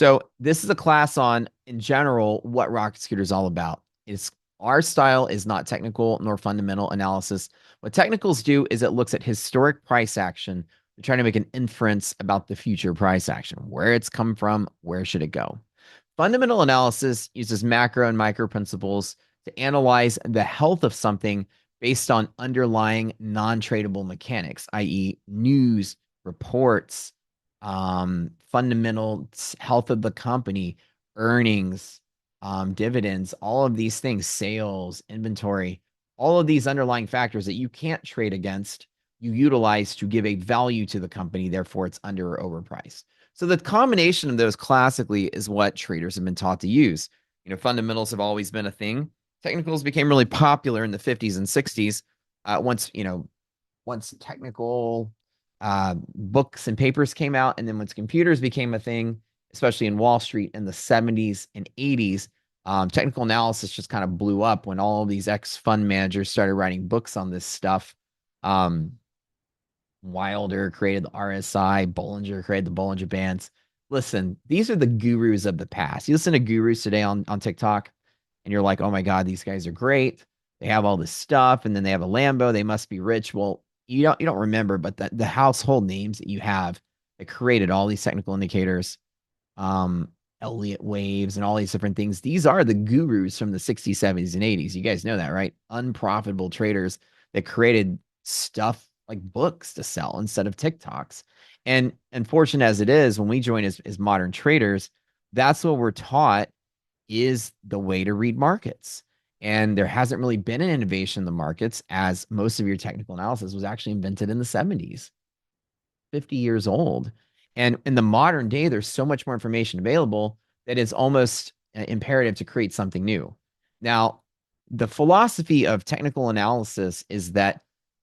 So this is a class on, in general, what Rocket Scooter is all about. Our style is not technical nor fundamental analysis. What technicals do is it looks at historic price action to try to make an inference about the future price action, where it's come from, where should it go. Fundamental analysis uses macro and micro principles to analyze the health of something based on underlying non-tradable mechanics, i.e., news, reports, fundamental health of the company, earnings, dividends, all of these things, sales, inventory, all of these underlying factors that you can't trade against, you utilize to give a value to the company. Therefore, it's under or overpriced. So the combination of those classically is what traders have been taught to use. Fundamentals have always been a thing. Technicals became really popular in the 50s and 60s. Once technical books and papers came out, and then once computers became a thing, especially in Wall Street in the 70s and 80s, technical analysis just kind of blew up when all of these ex-fund managers started writing books on this stuff. Wilder created the RSI, Bollinger created the Bollinger Bands. Listen, these are the gurus of the past. You listen to gurus today on TikTok, and you're like, oh my God, these guys are great. They have all this stuff, and then they have a Lambo. They must be rich. Well, you don't remember, but the household names that you have that created all these technical indicators, Elliott waves, and all these different things. These are the gurus from the 60s, 70s, and 80s. You guys know that, right? Unprofitable traders that created stuff like books to sell instead of TikToks. And unfortunate as it is, when we join as modern traders, that's what we're taught is the way to read markets. And there hasn't really been an innovation in the markets, as most of your technical analysis was actually invented in the 70s, 50 years old. And in the modern day, there's so much more information available that it's almost imperative to create something new. Now, the philosophy of technical analysis is that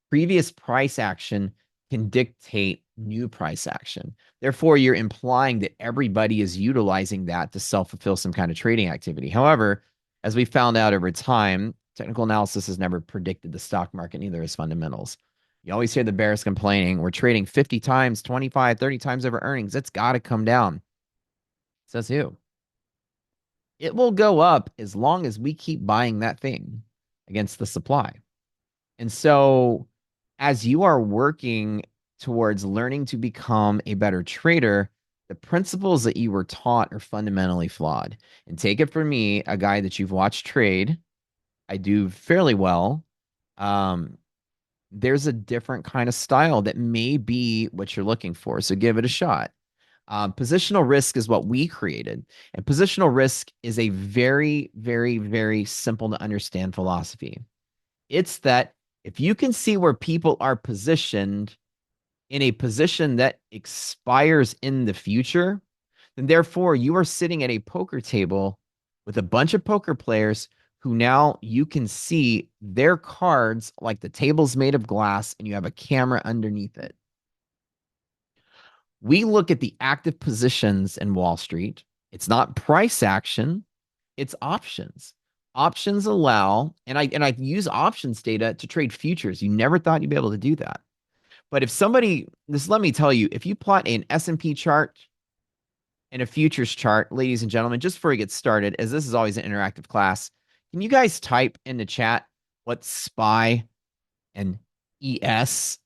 previous price action can dictate new price action. Therefore, you're implying that everybody is utilizing that to self-fulfill some kind of trading activity. However, as we found out over time, technical analysis has never predicted the stock market, neither has fundamentals. You always hear the bears complaining, we're trading 50 times, 25, 30 times over earnings. It's got to come down. Says who? It will go up as long as we keep buying that thing against the supply. And so, as you are working towards learning to become a better trader, the principles that you were taught are fundamentally flawed. And take it from me, a guy that you've watched trade, I do fairly well. There's a different kind of style that may be what you're looking for. So give it a shot. Positional risk is what we created. And positional risk is a very, very, very simple to understand philosophy. It's that if you can see where people are positioned in a position that expires in the future, then therefore you are sitting at a poker table with a bunch of poker players who now you can see their cards like the table's made of glass and you have a camera underneath it. We look at the active positions in Wall Street. It's not price action, it's options. Options allow, and I use options data to trade futures. You never thought you'd be able to do that. But if somebody, let me tell you, if you plot an S&P chart and a futures chart, ladies and gentlemen, just before we get started, as this is always an interactive class, can you guys type in the chat what SPY and ES?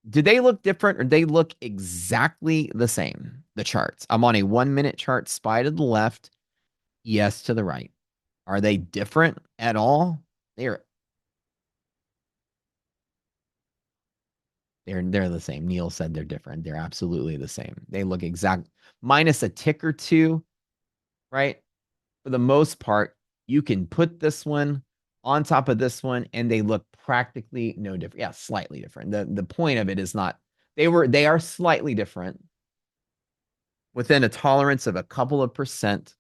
Do they look different or they look exactly the same? The charts. I'm on a 1 minute chart, SPY to the left, ES to the right. Are they different at all? They're the same. Neil said they're different. They're absolutely the same. They look exact, minus a tick or two, right? For the most part, you can put this one on top of this one and they look practically no different. Yeah, slightly different. The point of it is not, they are slightly different within a tolerance of a couple of percent,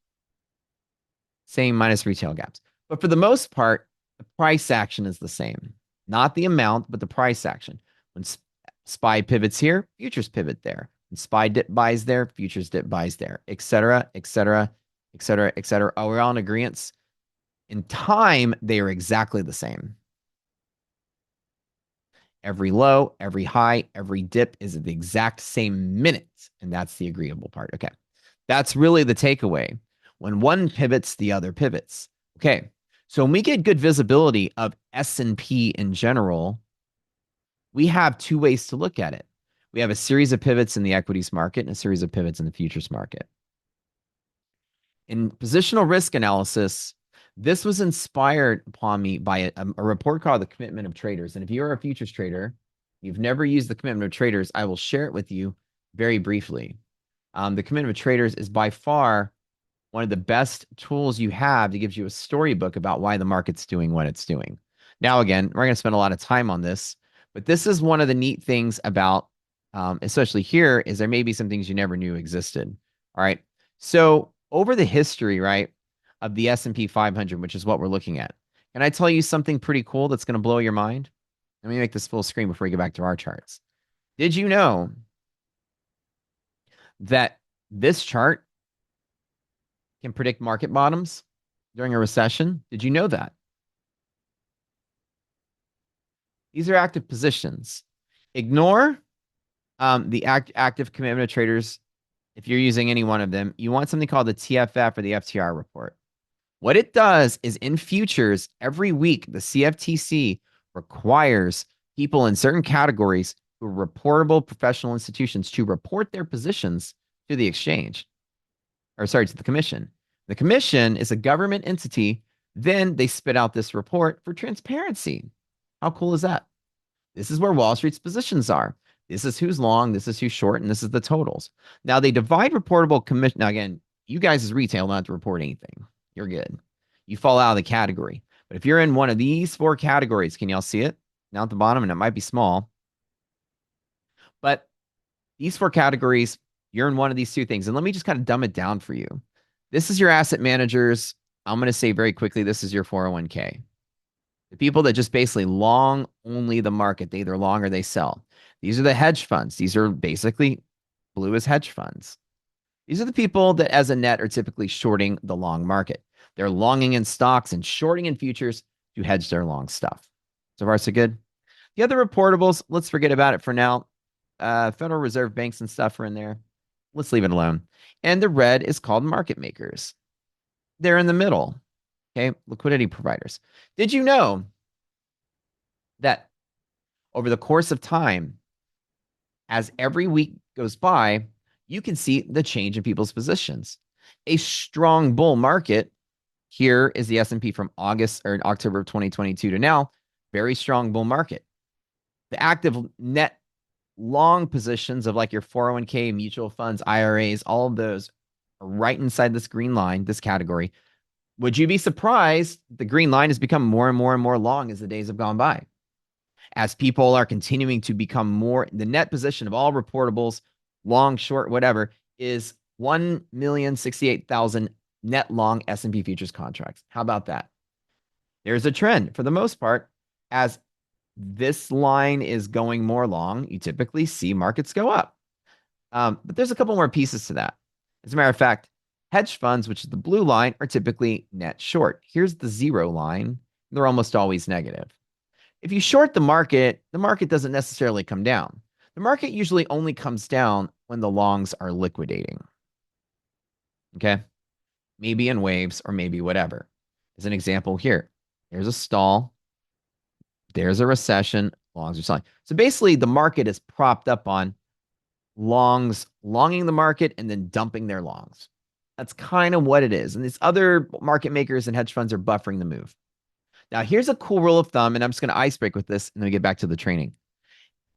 same minus retail gaps. But for the most part, the price action is the same. Not the amount, but the price action. When SPY pivots here, futures pivot there. When SPY dip buys there, futures dip buys there, et cetera, et cetera, et cetera, et cetera. Oh, we're all in agreement. In time, they are exactly the same. Every low, every high, every dip is at the exact same minute. And that's the agreeable part. Okay. That's really the takeaway. When one pivots, the other pivots. Okay. So when we get good visibility of S&P in general, we have two ways to look at it. We have a series of pivots in the equities market and a series of pivots in the futures market. In positional risk analysis, this was inspired upon me by a report called The Commitment of Traders. And if you're a futures trader, you've never used the Commitment of Traders, I will share it with you very briefly. The Commitment of Traders is by far one of the best tools you have that gives you a storybook about why the market's doing what it's doing. Now, again, we're going to spend a lot of time on this, but this is one of the neat things about, especially here, is there may be some things you never knew existed. All right. So over the history, right, of the S&P 500, which is what we're looking at, can I tell you something pretty cool that's going to blow your mind? Let me make this full screen before we get back to our charts. Did you know that this chart can predict market bottoms during a recession? Did you know that? These are active positions. Ignore the active commitment of traders. If you're using any one of them, you want something called the TFF or the FTR report. What it does is in futures, every week, the CFTC requires people in certain categories who are reportable professional institutions to report their positions to the exchange, or sorry, to the commission. The commission is a government entity. Then they spit out this report for transparency. How cool is that? This is where Wall Street's positions are. This is who's long, this is who's short, and this is the totals. Now they divide reportable commission. Now, again, you guys as retail don't have to report anything. You're good. You fall out of the category. But if you're in one of these four categories, can y'all see it? Now at the bottom, and it might be small. But these four categories, you're in one of these two things. And let me just kind of dumb it down for you. This is your asset managers. I'm going to say very quickly, this is your 401k. The people that just basically long only the market. They either long or they sell. These are the hedge funds. These are basically blue as hedge funds. These are the people that as a net are typically shorting the long market. They're longing in stocks and shorting in futures to hedge their long stuff. So far, so good. The other reportables, let's forget about it for now. Federal Reserve banks and stuff are in there. Let's leave it alone. And the red is called market makers. They're in the middle. Okay, liquidity providers. Did you know that over the course of time, as every week goes by, you can see the change in people's positions? A strong bull market. Here is the S&P from August or October of 2022 to now. Very strong bull market. The active net long positions of like your 401k, mutual funds, IRAs, all of those are right inside this green line, this category. Would you be surprised the green line has become more and more and more long as the days have gone by? As people are continuing to become more, the net position of all reportables, long, short, whatever, is 1,068,000 net long S&P futures contracts. How about that? There's a trend for the most part. As this line is going more long, you typically see markets go up. But there's a couple more pieces to that. As a matter of fact, hedge funds, which is the blue line, are typically net short. Here's the zero line. They're almost always negative. If you short the market doesn't necessarily come down. The market usually only comes down when the longs are liquidating. Okay? Maybe in waves or maybe whatever. As an example here, there's a stall. There's a recession. Longs are selling. So basically, the market is propped up on longs longing the market and then dumping their longs. That's kind of what it is. And these other market makers and hedge funds are buffering the move. Now, here's a cool rule of thumb, and I'm just going to ice break with this, and then we get back to the training.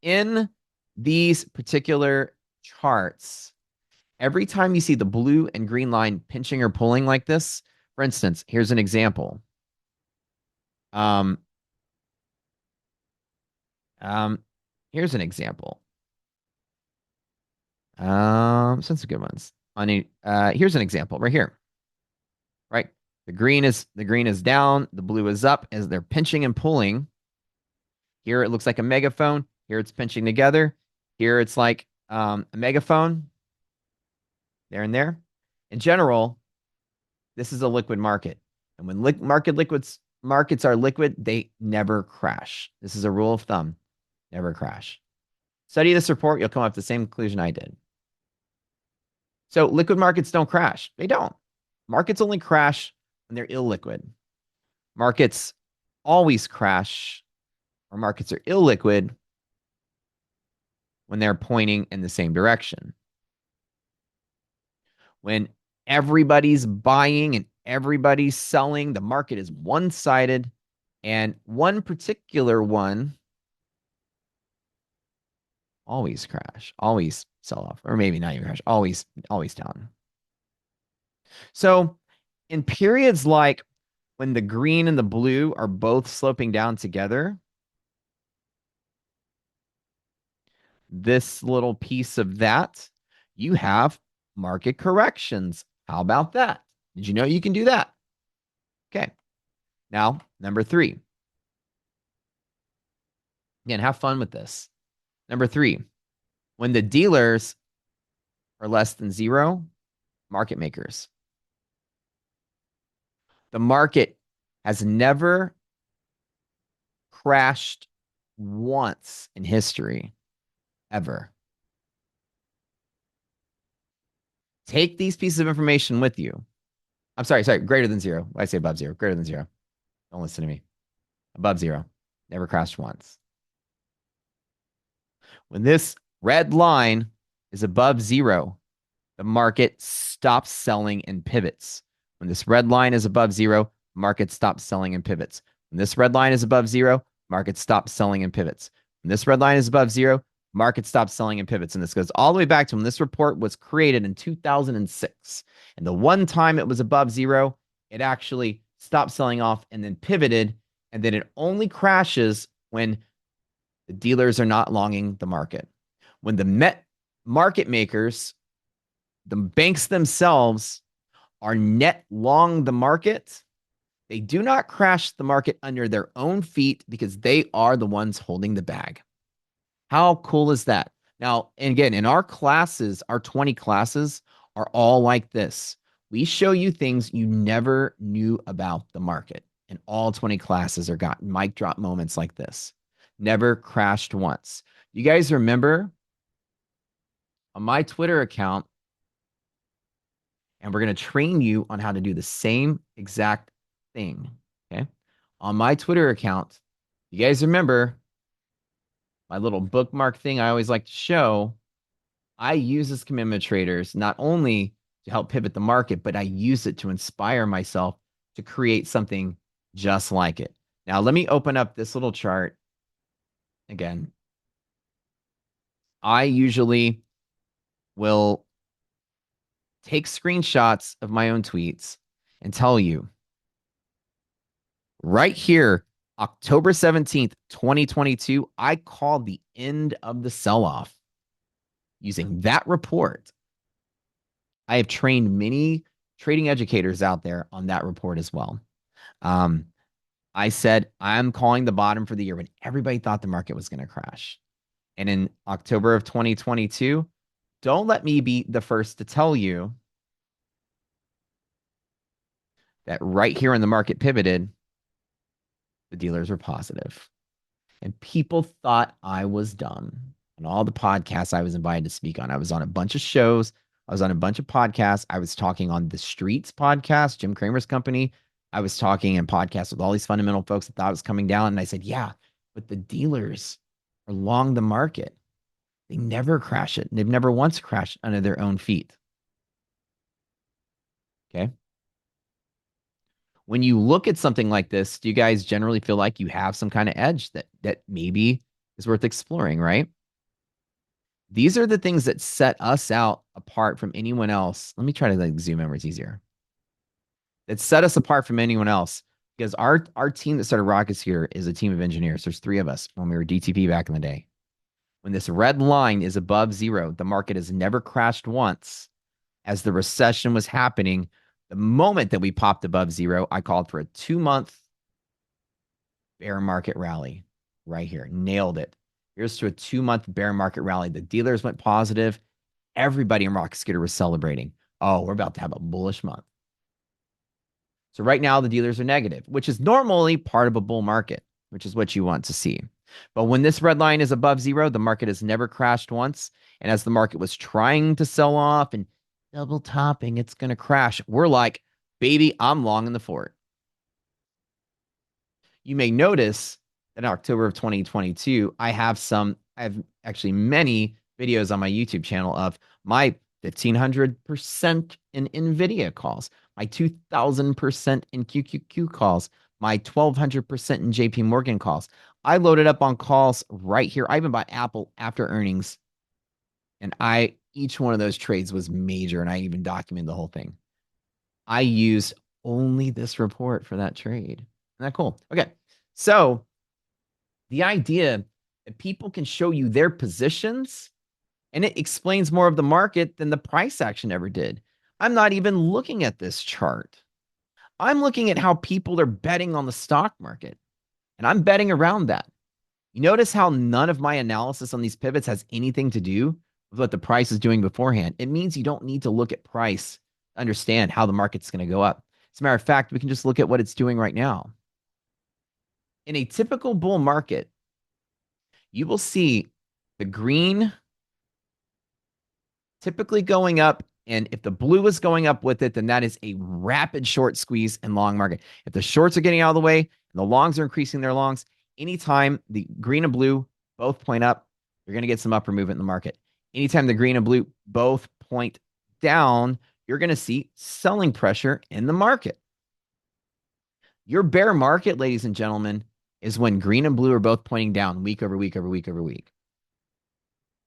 In these particular charts, every time you see the blue and green line pinching or pulling like this, for instance, here's an example. Here's an example. Some good ones. Here's an example right here. Right, the green is down, the blue is up as they're pinching and pulling. Here it looks like a megaphone. Here it's pinching together. Here it's like a megaphone. There and there. In general, this is a liquid market, and when markets are liquid, they never crash. This is a rule of thumb: never crash. Study this report, you'll come up to the same conclusion I did. So liquid markets don't crash. They don't. Markets only crash when they're illiquid. Markets always crash, or markets are illiquid when they're pointing in the same direction. When everybody's buying and everybody's selling, the market is one-sided, and one particular one always crash, always sell off, or maybe not even crash, always down. So in periods like when the green and the blue are both sloping down together, this little piece of that, you have market corrections. How about that? Did you know you can do that? Okay. Now, number 3. Again, have fun with this. Number 3, when the dealers are less than 0, market makers. The market has never crashed once in history, ever. Take these pieces of information with you. I'm sorry, greater than 0. I say above 0, greater than 0. Don't listen to me. Above 0. Never crashed once. When this red line is above 0, the market stops selling and pivots. When this red line is above 0, market stops selling and pivots. When this red line is above 0, market stops selling and pivots. When this red line is above 0, market stops selling and pivots. And this goes all the way back to when this report was created in 2006. And the one time it was above 0, it actually stopped selling off and then pivoted. And then it only crashes when the dealers are not longing the market. When the market makers, the banks themselves, are net long the market, they do not crash the market under their own feet because they are the ones holding the bag. How cool is that? Now, and again, in our classes, our 20 classes are all like this. We show you things you never knew about the market. And all 20 classes are got mic drop moments like this. Never crashed once. You guys remember on my Twitter account, and we're going to train you on how to do the same exact thing. Okay. On my Twitter account, you guys remember my little bookmark thing I always like to show? I use this commitment traders not only to help pivot the market, but I use it to inspire myself to create something just like it. Now, let me open up this little chart again. I usually will take screenshots of my own tweets and tell you right here, October 17th, 2022, I called the end of the sell-off using that report. I have trained many trading educators out there on that report as well. I said, I'm calling the bottom for the year when everybody thought the market was going to crash. And in October of 2022, don't let me be the first to tell you that right here when the market pivoted, the dealers were positive. And people thought I was done. On all the podcasts I was invited to speak on, I was on a bunch of shows. I was on a bunch of podcasts. I was talking on the Streets podcast, Jim Cramer's company. I was talking in podcasts with all these fundamental folks that thought it was coming down. And I said, yeah, but the dealers are long the market. They never crash it. They've never once crashed under their own feet. Okay. When you look at something like this, do you guys generally feel like you have some kind of edge that maybe is worth exploring, right? These are the things that set us out apart from anyone else. Let me try to zoom in where it's easier. That set us apart from anyone else because our team that started Rockets here is a team of engineers. There's 3 of us when we were DTP back in the day. When this red line is above 0, the market has never crashed once. As the recession was happening, the moment that we popped above 0, I called for a 2-month bear market rally right here. Nailed it. Here's to a 2-month bear market rally. The dealers went positive. Everybody in Rocket Scooter was celebrating. Oh, we're about to have a bullish month. So right now the dealers are negative, which is normally part of a bull market, which is what you want to see. But when this red line is above 0, the market has never crashed once. And as the market was trying to sell off and double topping. It's going to crash. We're like, baby, I'm long in the fort. You may notice that in October of 2022, I have actually many videos on my YouTube channel of my 1500% in NVIDIA calls, my 2000% in QQQ calls, my 1200% in JP Morgan calls. I loaded up on calls right here. I even bought Apple after earnings, and each one of those trades was major, and I even documented the whole thing. I used only this report for that trade. Isn't that cool? Okay. So the idea that people can show you their positions, and it explains more of the market than the price action ever did. I'm not even looking at this chart. I'm looking at how people are betting on the stock market, and I'm betting around that. You notice how none of my analysis on these pivots has anything to do with what the price is doing beforehand. It means you don't need to look at price to understand how the market's going to go up. As a matter of fact, we can just look at what it's doing right now. In a typical bull market, you will see the green typically going up. And if the blue is going up with it, then that is a rapid short squeeze and long market. If the shorts are getting out of the way and the longs are increasing their longs, anytime the green and blue both point up, you're going to get some upper movement in the market. Anytime the green and blue both point down, you're going to see selling pressure in the market. Your bear market, ladies and gentlemen, is when green and blue are both pointing down week over week over week over week.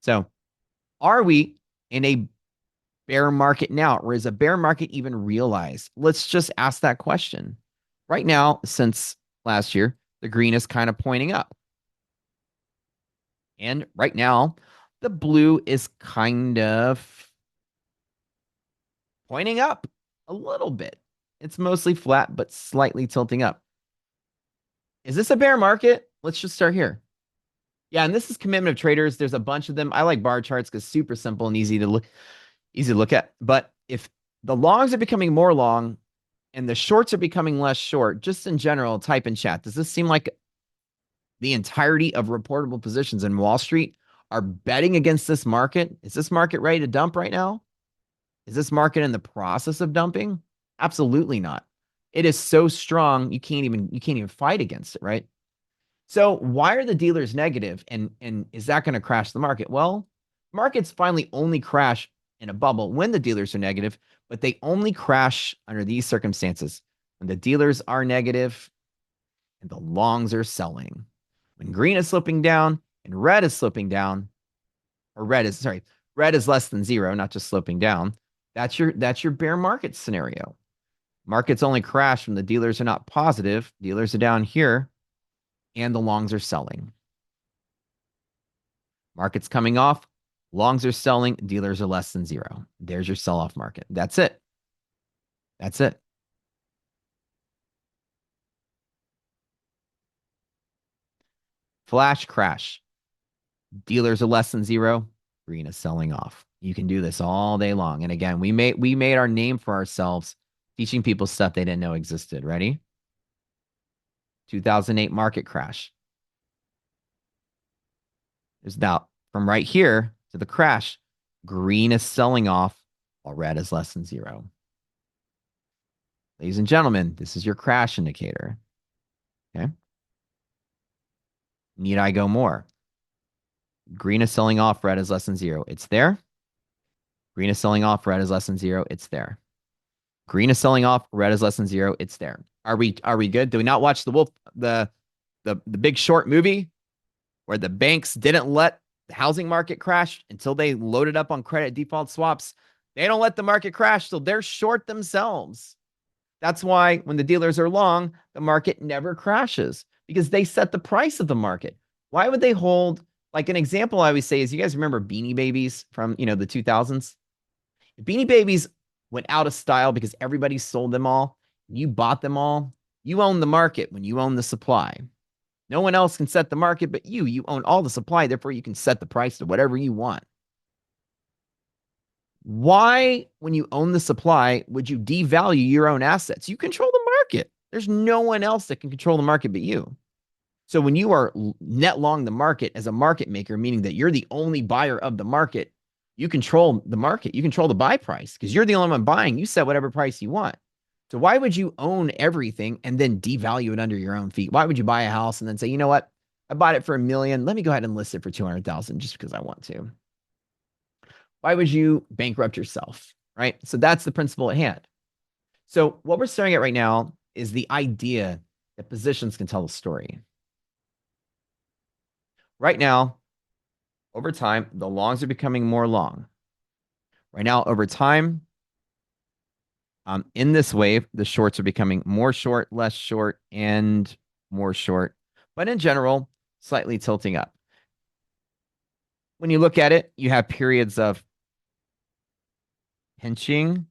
So are we in a bear market now, or is a bear market even realized? Let's just ask that question. Right now, since last year, the green is kind of pointing up. And right now, the blue is kind of pointing up a little bit. It's mostly flat, but slightly tilting up. Is this a bear market? Let's just start here. Yeah, and this is Commitment of Traders. There's a bunch of them. I like bar charts because super simple and easy to look at. But if the longs are becoming more long and the shorts are becoming less short, just in general, type in chat. Does this seem like the entirety of reportable positions in Wall Street are betting against this market? Is this market ready to dump right now? Is this market in the process of dumping? Absolutely not. It is so strong you can't even fight against it, right? So why are the dealers negative, and is that going to crash the market? Well, markets finally only crash in a bubble when the dealers are negative, but they only crash under these circumstances when the dealers are negative and the longs are selling. When green is slipping down and red is slipping down, or red is less than zero, not just sloping down. That's your bear market scenario. Markets only crash when the dealers are not positive. Dealers are down here and the longs are selling. Markets coming off, longs are selling, dealers are less than zero. There's your sell-off market. That's it. That's it. Flash crash. Dealers are less than zero. Green is selling off. You can do this all day long. And again, we made our name for ourselves teaching people stuff they didn't know existed. Ready? 2008 market crash. There's now from right here to the crash, green is selling off while red is less than zero. Ladies and gentlemen, this is your crash indicator. Okay. Need I go more? Green is selling off, red is less than zero. It's there. Green is selling off, red is less than zero. It's there. Green is selling off, red is less than zero. It's there. Are we good? Do we not watch the Big Short movie where the banks didn't let the housing market crash until they loaded up on credit default swaps? They don't let the market crash, so they're short themselves. That's why when the dealers are long, the market never crashes because they set the price of the market. Why would they hold? Like an example I always say is, you guys remember Beanie Babies from, the 2000s? If Beanie Babies went out of style because everybody sold them all, you bought them all, you own the market when you own the supply. No one else can set the market but you. You own all the supply, therefore you can set the price to whatever you want. Why, when you own the supply, would you devalue your own assets? You control the market. There's no one else that can control the market but you. So when you are net long the market as a market maker, meaning that you're the only buyer of the market, You control the market. You control the buy price because you're the only one buying. You set whatever price you want. So why would you own everything and then devalue it under your own feet? Why would you buy a house and then say, you know what? I bought it for $1 million. Let me go ahead and list it for 200,000 just because I want to. Why would you bankrupt yourself? Right. So that's the principle at hand. So what we're staring at right now is the idea that positions can tell a story. Right now, over time, the longs are becoming more long. Right now, over time, in this wave, the shorts are becoming more short, less short, and more short. But in general, slightly tilting up. When you look at it, you have periods of pinching,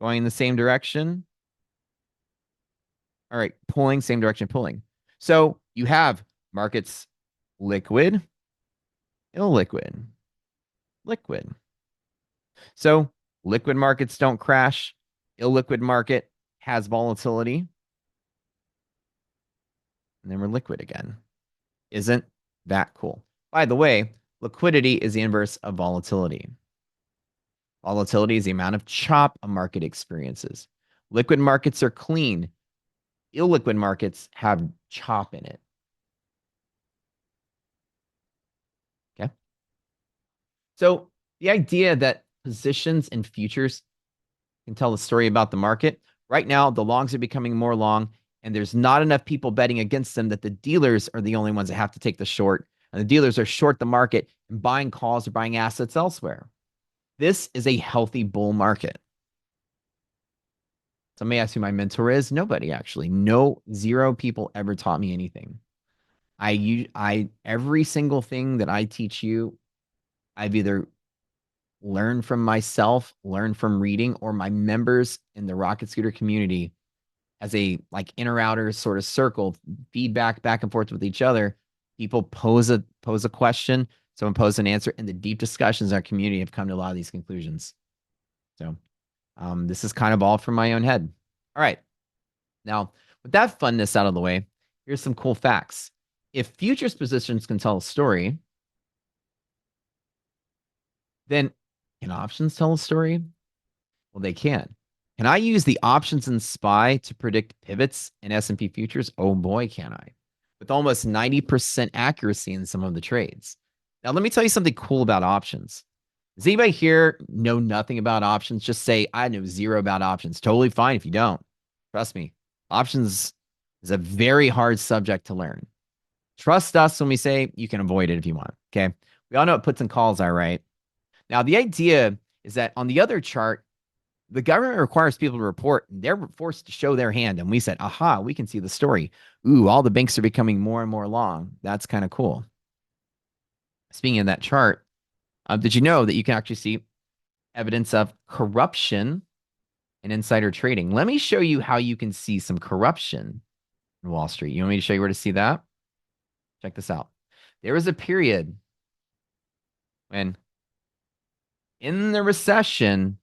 going in the same direction. All right, pulling, same direction, pulling. So you have markets liquid, illiquid, liquid. So liquid markets don't crash. Illiquid market has volatility. And then we're liquid again. Isn't that cool? By the way, liquidity is the inverse of volatility. Volatility is the amount of chop a market experiences. Liquid markets are clean. Illiquid markets have chop in it. Okay. So the idea that positions and futures can tell a story about the market. Right now, the longs are becoming more long, and there's not enough people betting against them that the dealers are the only ones that have to take the short. And the dealers are short the market and buying calls or buying assets elsewhere. This is a healthy bull market. Somebody asked who my mentor is. Nobody actually. No, zero people ever taught me anything. Every single thing that I teach you, I've either learned from myself, learned from reading, or my members in the Rocket Scooter community as a like inner outer sort of circle, feedback back and forth with each other. People pose a question, someone pose an answer, and the deep discussions in our community have come to a lot of these conclusions. So this is kind of all from my own head. All right. Now, with that funness out of the way, here's some cool facts. If futures positions can tell a story, then can options tell a story? Well, they can. Can I use the options in SPY to predict pivots in S&P futures? Oh boy, can I. With almost 90% accuracy in some of the trades. Now, let me tell you something cool about options. Does anybody here know nothing about options? Just say, I know zero about options. Totally fine if you don't. Trust me. Options is a very hard subject to learn. Trust us when we say you can avoid it if you want. Okay. We all know what puts and calls are, right? Now, the idea is that on the other chart, the government requires people to report, and they're forced to show their hand. And we said, aha, we can see the story. Ooh, all the banks are becoming more and more long. That's kind of cool. Speaking of that chart, did you know that you can actually see evidence of corruption and insider trading? Let me show you how you can see some corruption in Wall Street. You want me to show you where to see that? Check this out. There was a period when in the recession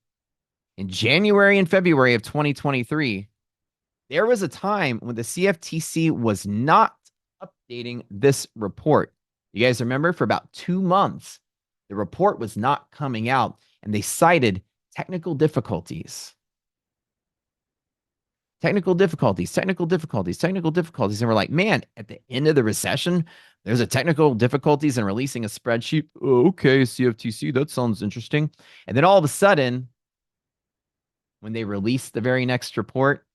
in January and February of 2023, there was a time when the CFTC was not updating this report. You guys remember for about 2 months, the report was not coming out and they cited technical difficulties. Technical difficulties. And we're like, man, at the end of the recession, there's a technical difficulties in releasing a spreadsheet. Oh, okay, CFTC, that sounds interesting. And then all of a sudden, when they release the very next report,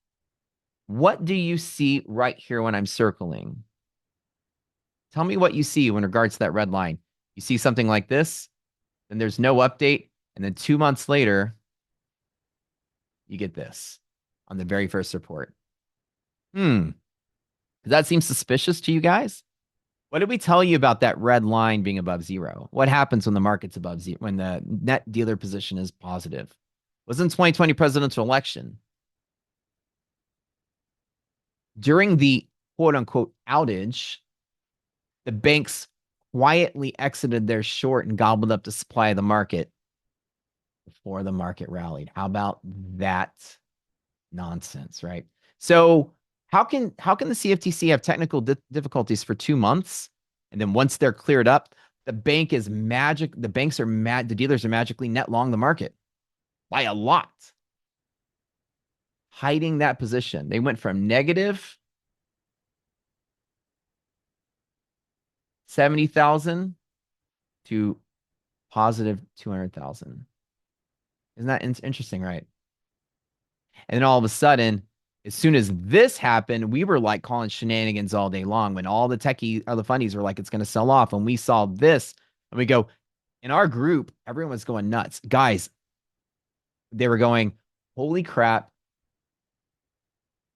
what do you see right here when I'm circling? Tell me what you see in regards to that red line. You see something like this, then there's no update, and then 2 months later, you get this on the very first report. Does that seem suspicious to you guys? What did we tell you about that red line being above zero? What happens when the market's above zero, when the net dealer position is positive? It was in 2020 presidential election. During the quote unquote outage, the banks quietly exited their short and gobbled up the supply of the market before the market rallied. How about that nonsense, right? So how can the CFTC have technical difficulties for 2 months, and then once they're cleared up, The banks are mad. The dealers are magically net long the market by a lot, hiding that position. They went from negative 70,000 to positive 200,000. Isn't that interesting, right? And then all of a sudden, as soon as this happened, we were like calling shenanigans all day long when all the techie or the fundies were like, it's going to sell off. And we saw this and we go, in our group, everyone was going nuts. Guys, they were going, holy crap.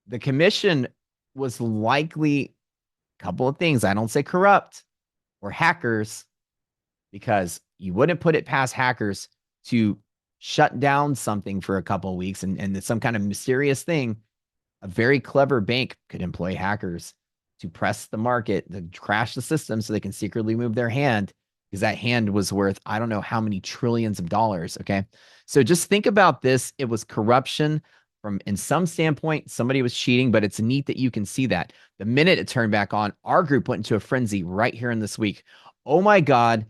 The commission was likely a couple of things. I don't say corrupt or hackers, because you wouldn't put it past hackers to shut down something for a couple of weeks and some kind of mysterious thing. A very clever bank could employ hackers to press the market, to crash the system so they can secretly move their hand, because that hand was worth, I don't know how many trillions of dollars. Okay. So just think about this. It was corruption from, in some standpoint, somebody was cheating, but it's neat that you can see that. The minute it turned back on, our group went into a frenzy right here in this week. Oh my God,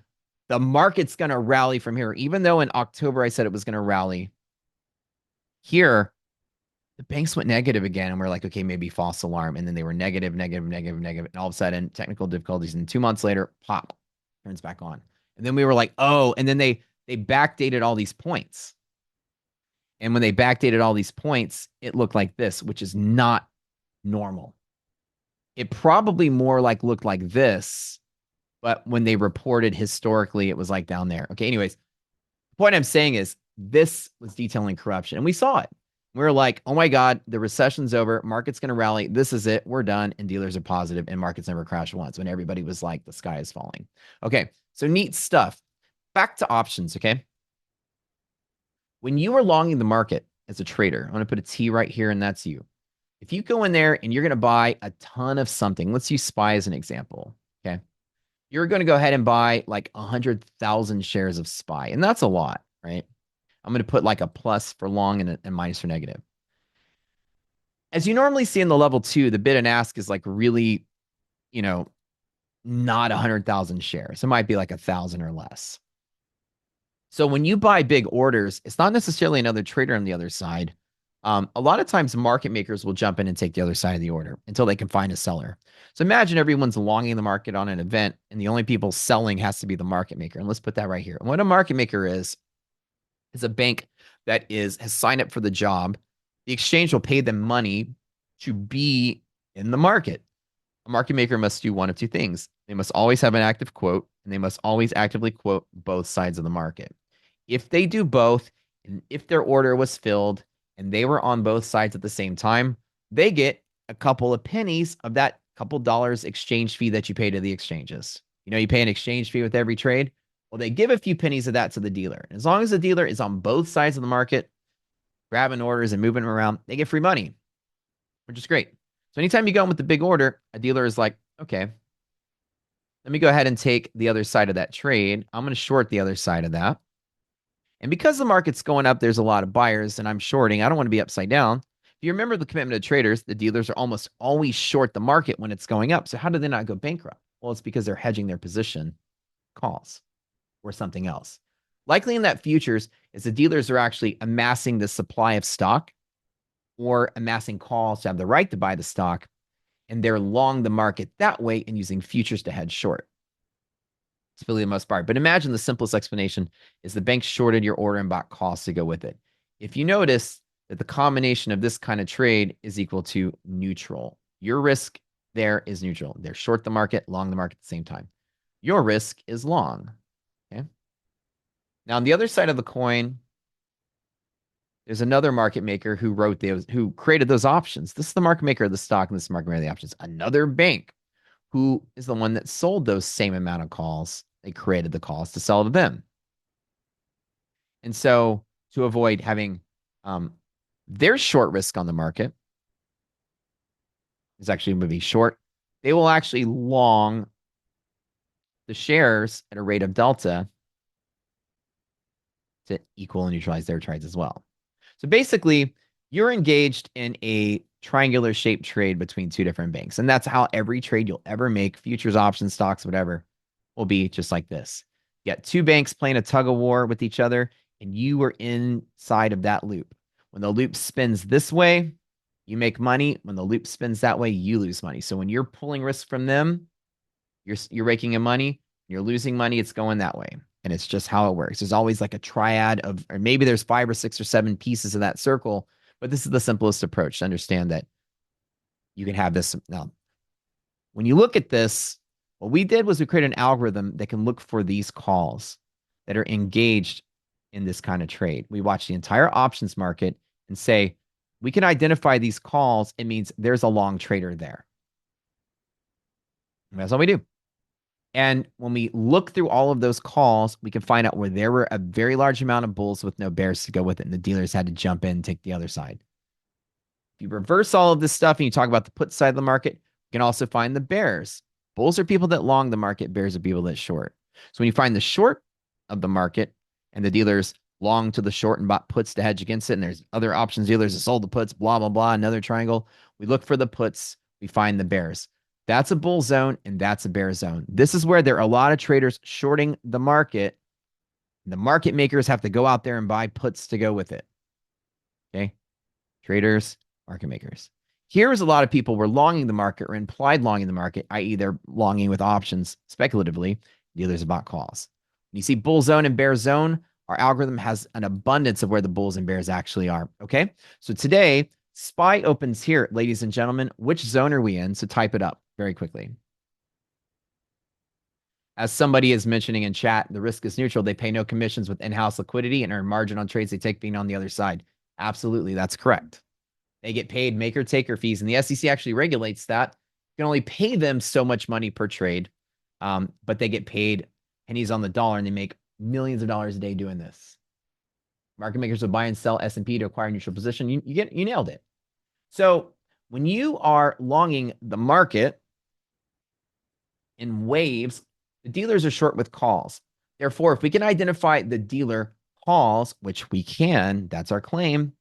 the market's going to rally from here. Even though in October I said it was going to rally, here the banks went negative again. And we're like, okay, maybe false alarm. And then they were negative, negative, negative, negative. And all of a sudden, technical difficulties. And 2 months later, pop, turns back on. And then we were like, oh, and then they backdated all these points. And when they backdated all these points, it looked like this, which is not normal. It probably more like looked like this, but when they reported historically, it was like down there. Okay, anyways, the point I'm saying is this was detailing corruption, and we saw it. We were like, oh my God, the recession's over. Market's going to rally. This is it. We're done. And dealers are positive, and markets never crash once when everybody was like, the sky is falling. Okay, so neat stuff. Back to options, okay? When you are longing the market as a trader, I'm going to put a T right here, and that's you. If you go in there and you're going to buy a ton of something, let's use SPY as an example, okay? You're going to go ahead and buy like 100,000 shares of SPY, and that's a lot, right? I'm going to put like a plus for long and a minus for negative. As you normally see in the level 2, the bid and ask is like really, not 100,000 shares. It might be like 1,000 or less. So when you buy big orders, it's not necessarily another trader on the other side. A lot of times market makers will jump in and take the other side of the order until they can find a seller. So imagine everyone's longing the market on an event, and the only people selling has to be the market maker. And let's put that right here. And what a market maker is a bank that has signed up for the job. The exchange will pay them money to be in the market. A market maker must do one of two things. They must always have an active quote, and they must always actively quote both sides of the market. If they do both, and if their order was filled and they were on both sides at the same time, they get a couple of pennies of that couple dollars exchange fee that you pay to the exchanges. You pay an exchange fee with every trade. Well, they give a few pennies of that to the dealer. And as long as the dealer is on both sides of the market, grabbing orders and moving them around, they get free money, which is great. So anytime you go in with the big order, a dealer is like, okay, let me go ahead and take the other side of that trade. I'm going to short the other side of that. And because the market's going up, there's a lot of buyers and I'm shorting. I don't want to be upside down. If you remember the commitment of traders, the dealers are almost always short the market when it's going up. So how do they not go bankrupt? Well, it's because they're hedging their position calls or something else. Likely in that futures is the dealers are actually amassing the supply of stock or amassing calls to have the right to buy the stock, and they're long the market that way and using futures to hedge short. It's really the most part. But imagine the simplest explanation is the bank shorted your order and bought calls to go with it. If you notice that the combination of this kind of trade is equal to neutral, your risk there is neutral. They're short the market, long the market at the same time. Your risk is long. Okay. Now, on the other side of the coin, there's another market maker who who created those options. This is the market maker of the stock, and this is the market maker of the options. Another bank who is the one that sold those same amount of calls. They created the calls to sell to them. And so to avoid having their short risk on the market, is actually going to be short. They will actually long the shares at a rate of delta to equal and neutralize their trades as well. So basically, you're engaged in a triangular shaped trade between two different banks. And that's how every trade you'll ever make, futures, options, stocks, whatever, will be just like this. You got two banks playing a tug of war with each other, and you are inside of that loop. When the loop spins this way, you make money. When the loop spins that way, you lose money. So when you're pulling risk from them, you're raking in money, you're losing money, it's going that way. And it's just how it works. There's always like a triad of, or maybe there's 5 or 6 or 7 pieces of that circle, but this is the simplest approach to understand that you can have this. Now, when you look at this, what we did was we created an algorithm that can look for these calls that are engaged in this kind of trade. We watch the entire options market and say, we can identify these calls. It means there's a long trader there. And that's all we do. And when we look through all of those calls, we can find out where there were a very large amount of bulls with no bears to go with it. And the dealers had to jump in and take the other side. If you reverse all of this stuff and you talk about the put side of the market, you can also find the bears. Bulls are people that long the market, bears are people that short. So when you find the short of the market and the dealers long to the short and bought puts to hedge against it, and there's other options dealers that sold the puts, blah, blah, blah, another triangle, we look for the puts, we find the bears. That's a bull zone and that's a bear zone. This is where there are a lot of traders shorting the market. The market makers have to go out there and buy puts to go with it. Okay. Traders, market makers. Here is a lot of people were longing the market or implied longing the market, i.e. they're longing with options speculatively. Dealers have bought calls. When you see bull zone and bear zone, our algorithm has an abundance of where the bulls and bears actually are. Okay. So today, SPY opens here, ladies and gentlemen. Which zone are we in? So type it up very quickly. As somebody is mentioning in chat, the risk is neutral. They pay no commissions with in-house liquidity and earn margin on trades they take being on the other side. Absolutely, that's correct. They get paid maker-taker fees, and the SEC actually regulates that. You can only pay them so much money per trade, but they get paid pennies on the dollar, and they make millions of dollars a day doing this. Market makers will buy and sell S&P to acquire neutral position. You nailed it. So when you are longing the market in waves, the dealers are short with calls. Therefore, if we can identify the dealer calls, which we can, that's our claim,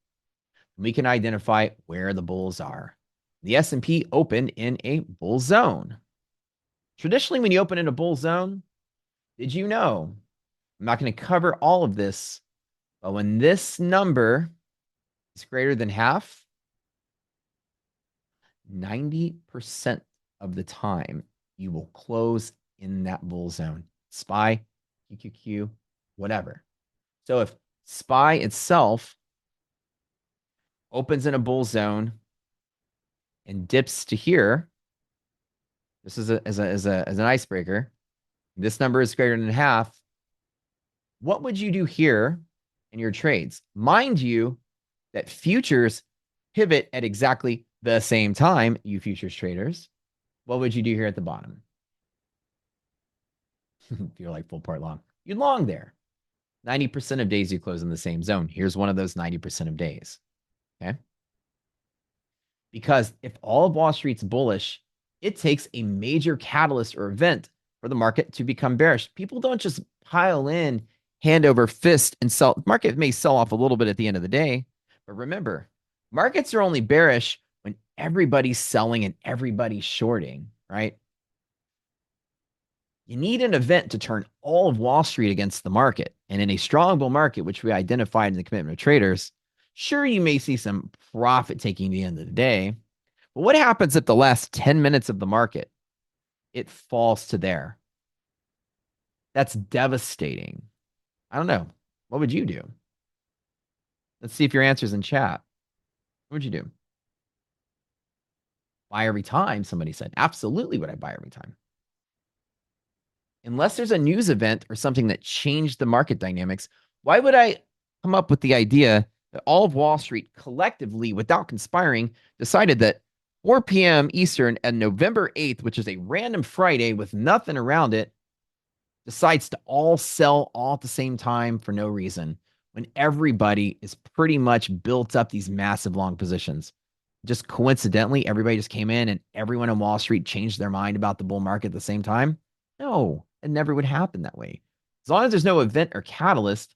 we can identify where the bulls are. The S&P opened in a bull zone. Traditionally, when you open in a bull zone, did you know? I'm not going to cover all of this, but when this number is greater than half, 90% of the time, you will close in that bull zone. SPY, QQQ, whatever. So if SPY itself opens in a bull zone and dips to here, this is as an icebreaker. This number is greater than half. What would you do here in your trades? Mind you, that futures pivot at exactly the same time, you futures traders. What would you do here at the bottom? If you're like full part long, you'd long there. 90% of days you close in the same zone. Here's one of those 90% of days. Okay. Because if all of Wall Street's bullish, it takes a major catalyst or event for the market to become bearish. People don't just pile in hand over fist and sell. The market may sell off a little bit at the end of the day, but remember, markets are only bearish when everybody's selling and everybody's shorting, right? You need an event to turn all of Wall Street against the market. And in a strong bull market, which we identified in the commitment of traders, sure, you may see some profit taking at the end of the day. But what happens if the last 10 minutes of the market, it falls to there? That's devastating. I don't know. What would you do? Let's see if your answer's in chat. What would you do? Buy every time, somebody said. Absolutely would I buy every time. Unless there's a news event or something that changed the market dynamics, why would I come up with the idea that all of Wall Street collectively, without conspiring, decided that 4 p.m. Eastern and November 8th, which is a random Friday with nothing around it, decides to all sell all at the same time for no reason, when everybody is pretty much built up these massive long positions? Just coincidentally, everybody just came in and everyone on Wall Street changed their mind about the bull market at the same time? No, it never would happen that way. As long as there's no event or catalyst,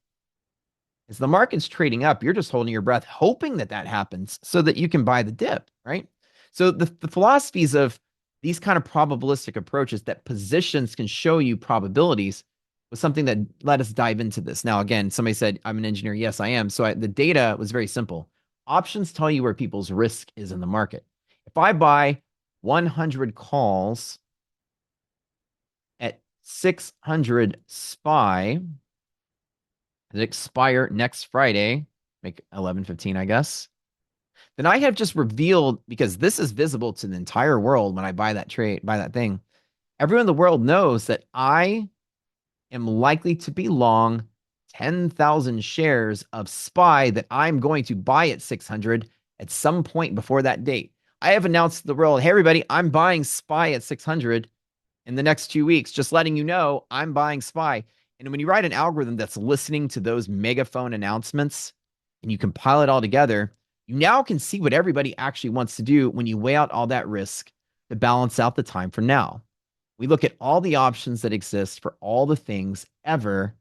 as the market's trading up, you're just holding your breath, hoping that that happens so that you can buy the dip, right? So the philosophies of these kind of probabilistic approaches that positions can show you probabilities was something that let us dive into this. Now, again, somebody said, I'm an engineer. Yes, I am. So the data was very simple. Options tell you where people's risk is in the market. If I buy 100 calls at 600 SPY that expire next Friday, make 11:15, I guess, then I have just revealed, because this is visible to the entire world when I buy that trade, buy that thing. Everyone in the world knows that I am likely to be long 10,000 shares of SPY that I'm going to buy at 600 at some point before that date. I have announced to the world, hey, everybody, I'm buying SPY at 600 in the next 2 weeks, just letting you know I'm buying SPY. And when you write an algorithm that's listening to those megaphone announcements and you compile it all together, you now can see what everybody actually wants to do when you weigh out all that risk to balance out the time for now. We look at all the options that exist for all the things ever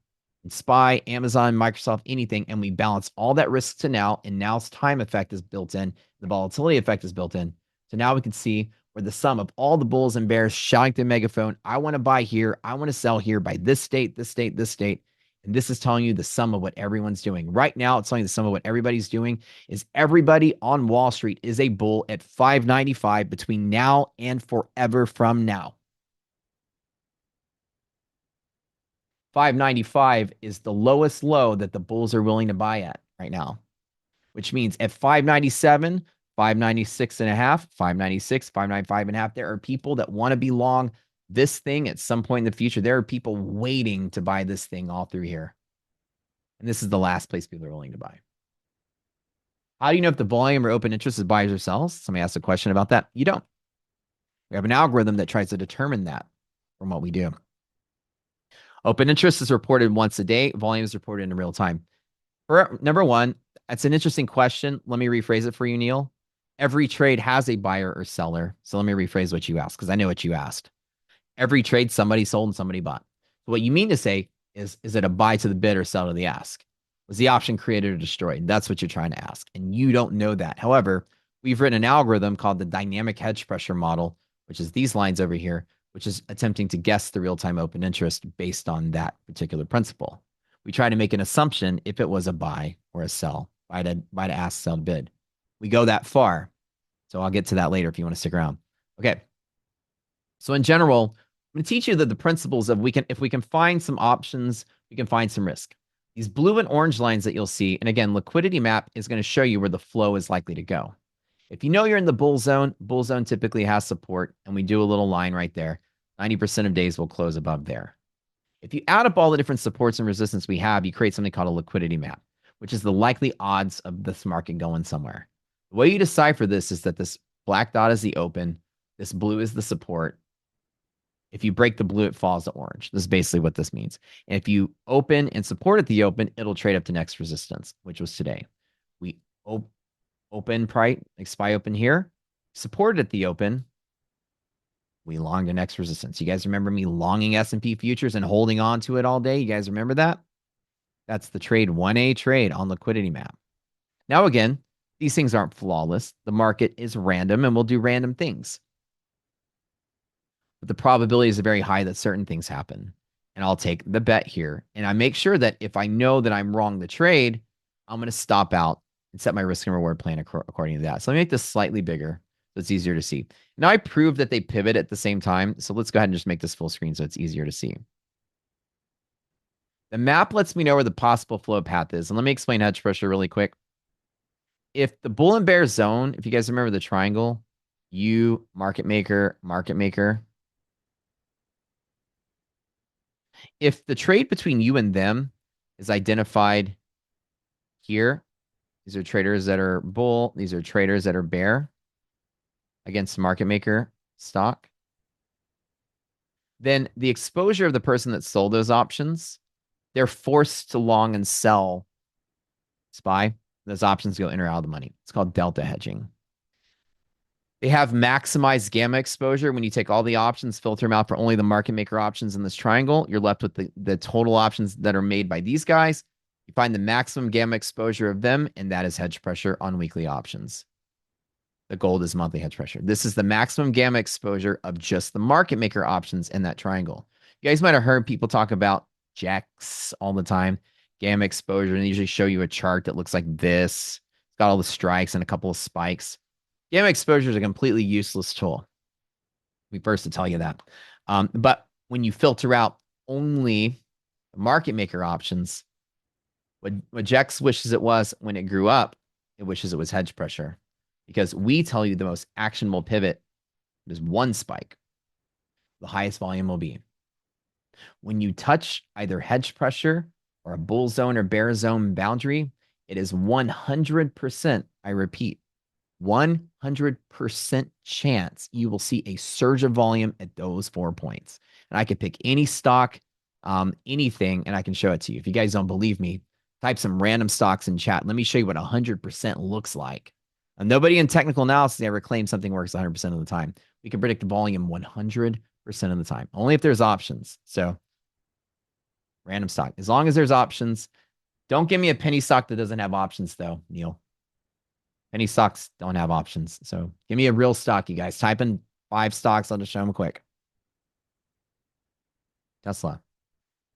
in SPY, Amazon, Microsoft, anything, and we balance all that risk to now, and now's time effect is built in, the volatility effect is built in. So now we can see where the sum of all the bulls and bears shouting to the megaphone, I want to buy here, I want to sell here by this date, this date, this date. And this is telling you the sum of what everyone's doing. Right now, it's telling you the sum of what everybody's doing is everybody on Wall Street is a bull at 595 between now and forever from now. 595 is the lowest low that the bulls are willing to buy at right now, which means at 597, 596 and a half, 596, 595 and a half, there are people that want to be long this thing at some point in the future. There are people waiting to buy this thing all through here. And this is the last place people are willing to buy. How do you know if the volume or open interest is buyers or sells? Somebody asked a question about that. You don't. We have an algorithm that tries to determine that from what we do. Open interest is reported once a day. Volume is reported in real time. For number one, that's an interesting question. Let me rephrase it for you, Neil. Every trade has a buyer or seller. So let me rephrase what you asked, because I know what you asked. Every trade, somebody sold and somebody bought. So what you mean to say is it a buy to the bid or sell to the ask? Was the option created or destroyed? That's what you're trying to ask. And you don't know that. However, we've written an algorithm called the dynamic hedge pressure model, which is these lines over here, which is attempting to guess the real-time open interest based on that particular principle. We try to make an assumption if it was a buy or a sell, buy to ask, sell to bid. We go that far. So I'll get to that later if you want to stick around. Okay. So in general, I'm going to teach you that the principles of if we can find some options, we can find some risk. These blue and orange lines that you'll see, and again, liquidity map is going to show you where the flow is likely to go. If you know you're in the bull zone typically has support, and we do a little line right there. 90% of days will close above there. If you add up all the different supports and resistance we have, you create something called a liquidity map, which is the likely odds of this market going somewhere. The way you decipher this is that this black dot is the open, this blue is the support. If you break the blue, it falls to orange. This is basically what this means. And if you open and support at the open, it'll trade up to next resistance, which was today. We open price, like SPY open here, supported at the open. We long the next resistance. You guys remember me longing S&P futures and holding on to it all day? You guys remember that? That's the trade 1A trade on liquidity map. Now, again, these things aren't flawless. The market is random and we'll do random things. But the probabilities are very high that certain things happen. And I'll take the bet here. And I make sure that if I know that I'm wrong the trade, I'm going to stop out and set my risk and reward plan according to that. So let me make this slightly bigger so it's easier to see. Now I proved that they pivot at the same time. So let's go ahead and just make this full screen so it's easier to see. The map lets me know where the possible flow path is. And let me explain hedge pressure really quick. If the bull and bear zone, if you guys remember the triangle, you, market maker, market maker. If the trade between you and them is identified here, these are traders that are bull, these are traders that are bear against market maker stock, then the exposure of the person that sold those options, they're forced to long and sell SPY. Those options go in or out of the money. It's called delta hedging. They have maximized gamma exposure. When you take all the options, filter them out for only the market maker options in this triangle, you're left with the total options that are made by these guys. You find the maximum gamma exposure of them, and that is hedge pressure on weekly options. The gold is monthly hedge pressure. This is the maximum gamma exposure of just the market maker options in that triangle. You guys might have heard people talk about JEX all the time, gamma exposure, and they usually show you a chart that looks like this. It's got all the strikes and a couple of spikes. Gamma exposure is a completely useless tool. We first to tell you that. But when you filter out only market maker options, what JEX wishes it was when it grew up, it wishes it was hedge pressure. Because we tell you the most actionable pivot is one spike. The highest volume will be. When you touch either hedge pressure or a bull zone or bear zone boundary, it is 100%, I repeat, 100% chance you will see a surge of volume at those 4 points. And I could pick any stock, anything, and I can show it to you. If you guys don't believe me, type some random stocks in chat. Let me show you what 100% looks like. And nobody in technical analysis ever claims something works 100% of the time. We can predict volume 100% of the time, only if there's options. So random stock, as long as there's options. Don't give me a penny stock that doesn't have options though, Neil. Penny stocks don't have options. So give me a real stock, you guys. Type in 5 stocks. I'll just show them quick. Tesla.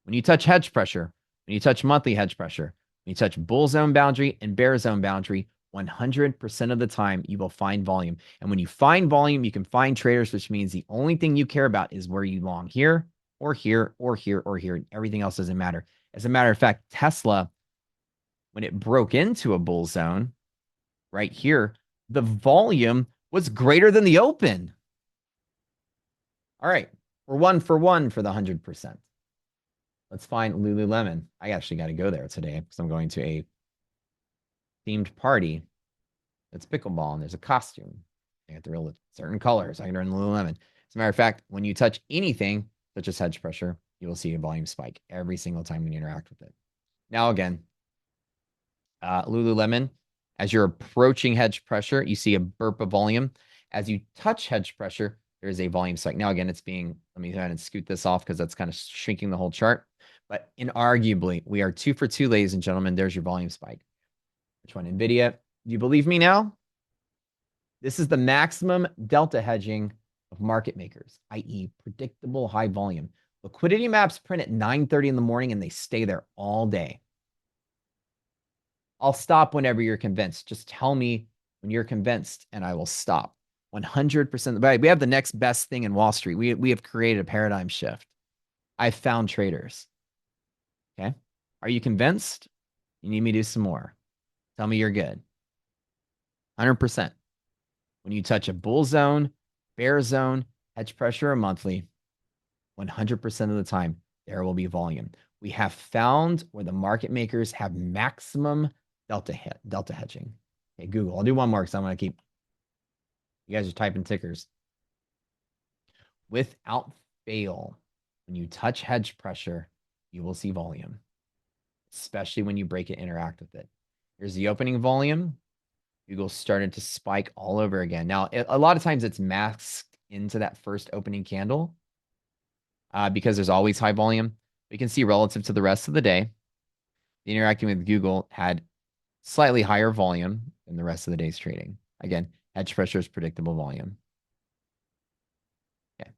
When you touch hedge pressure, when you touch monthly hedge pressure, when you touch bull zone boundary and bear zone boundary, 100% of the time you will find volume. And when you find volume, you can find traders, which means the only thing you care about is where you long here or here or here or here. Everything else doesn't matter. As a matter of fact, Tesla, when it broke into a bull zone right here, the volume was greater than the open. All right, we're 1 for 1 for the 100%. Let's find Lululemon. I actually got to go there today because I'm going to a themed party. It's pickleball and there's a costume. I have to real certain colors. I can run Lululemon. As a matter of fact, when you touch anything such as hedge pressure, you will see a volume spike every single time when you interact with it. Now again, Lululemon, as you're approaching hedge pressure, you see a burp of volume. As you touch hedge pressure, there's a volume spike. Now again, it's being, let me go ahead and scoot this off because that's kind of shrinking the whole chart. But inarguably, we are 2 for 2, ladies and gentlemen. There's your volume spike. Which one? NVIDIA. Do you believe me now? This is the maximum delta hedging of market makers, i.e. predictable high volume. Liquidity maps print at 9:30 in the morning and they stay there all day. I'll stop whenever you're convinced. Just tell me when you're convinced and I will stop. 100%. We have the next best thing in Wall Street. We have created a paradigm shift. I've found traders. Okay. Are you convinced? You need me to do some more. Tell me you're good. 100%. When you touch a bull zone, bear zone, hedge pressure, or monthly, 100% of the time, there will be volume. We have found where the market makers have maximum delta hedging. Okay, Google. I'll do one more because I'm going to keep. You guys are typing tickers. Without fail, when you touch hedge pressure, you will see volume, especially when you break it, interact with it. Here's the opening volume. Google started to spike all over again. Now, a lot of times it's masked into that first opening candle because there's always high volume. We can see relative to the rest of the day, the interacting with Google had slightly higher volume than the rest of the day's trading. Again, hedge pressure is predictable volume. Okay.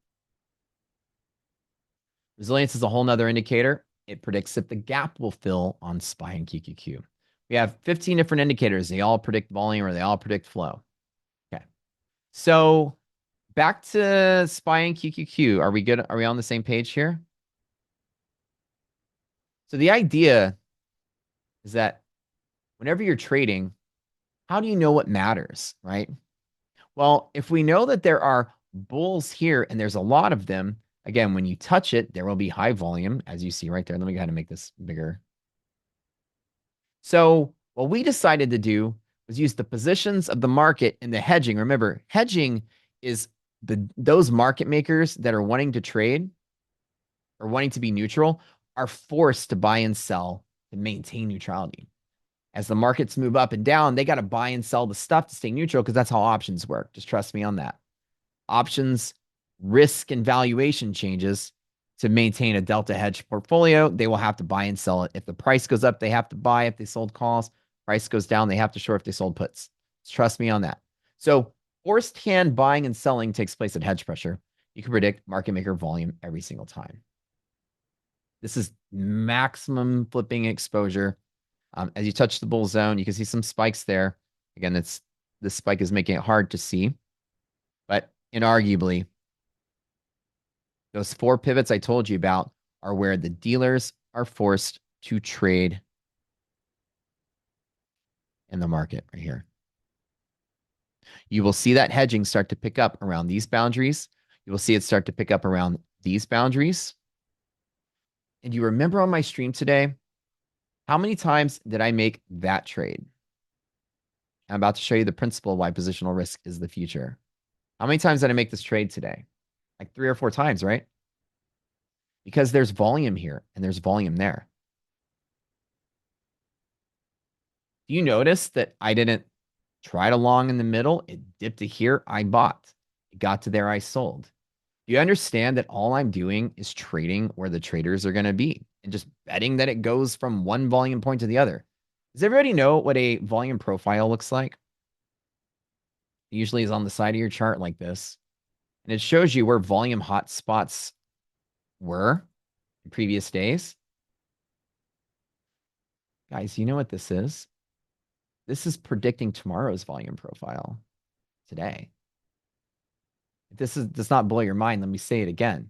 Resilience is a whole nother indicator. It predicts if the gap will fill on SPY and QQQ. We have 15 different indicators. They all predict volume or they all predict flow. Okay. So back to SPY and QQQ. Are we good? Are we on the same page here? So the idea is that whenever you're trading, how do you know what matters, right? Well, if we know that there are bulls here and there's a lot of them, again, when you touch it, there will be high volume, as you see right there. Let me go ahead and make this bigger. So what we decided to do was use the positions of the market in the hedging. Remember, hedging is those market makers that are wanting to trade or wanting to be neutral are forced to buy and sell to maintain neutrality. As the markets move up and down, they got to buy and sell the stuff to stay neutral because that's how options work. Just trust me on that. Options, risk and valuation changes to maintain a delta hedge portfolio. They will have to buy and sell it. If the price goes up, they have to buy if they sold calls. Price goes down, they have to short if they sold puts. Just trust me on that. So Forced hand buying and selling takes place at hedge pressure. You can predict market maker volume every single time. This is maximum flipping exposure. As you touch the bull zone, you can see some spikes there. Again, this spike is making it hard to see, but inarguably, those 4 pivots I told you about are where the dealers are forced to trade in the market right here. You will see that hedging start to pick up around these boundaries. You will see it start to pick up around these boundaries. And you remember on my stream today, how many times did I make that trade? I'm about to show you the principle why positional risk is the future. How many times did I make this trade today? Like 3 or 4 times, right? Because there's volume here and there's volume there. Do you notice that I didn't try it along in the middle? It dipped to here, I bought. It got to there, I sold. Do you understand that all I'm doing is trading where the traders are going to be and just betting that it goes from one volume point to the other? Does everybody know what a volume profile looks like? It usually is on the side of your chart like this. And it shows you where volume hot spots were in previous days. Guys, you know what this is? This is predicting tomorrow's volume profile today. If this does not blow your mind, let me say it again.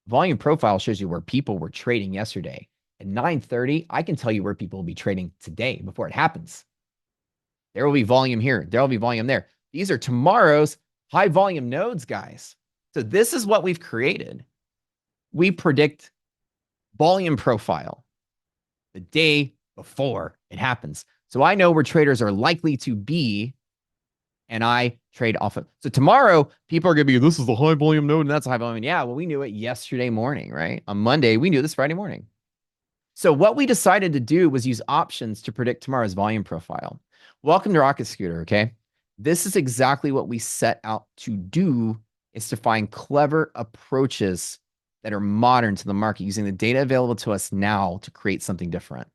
Volume profile shows you where people were trading yesterday. At 9:30, I can tell you where people will be trading today before it happens. There will be volume here. There will be volume there. These are tomorrow's high volume nodes, guys. So this is what we've created. We predict volume profile the day before it happens. So I know where traders are likely to be, and I trade off of. So tomorrow, people are going to be, this is the high volume node, and that's a high volume. Yeah, well, we knew it yesterday morning, right? On Monday, we knew this Friday morning. So what we decided to do was use options to predict tomorrow's volume profile. Welcome to Rocket Scooter, okay? This is exactly what we set out to do, is to find clever approaches that are modern to the market using the data available to us now to create something different.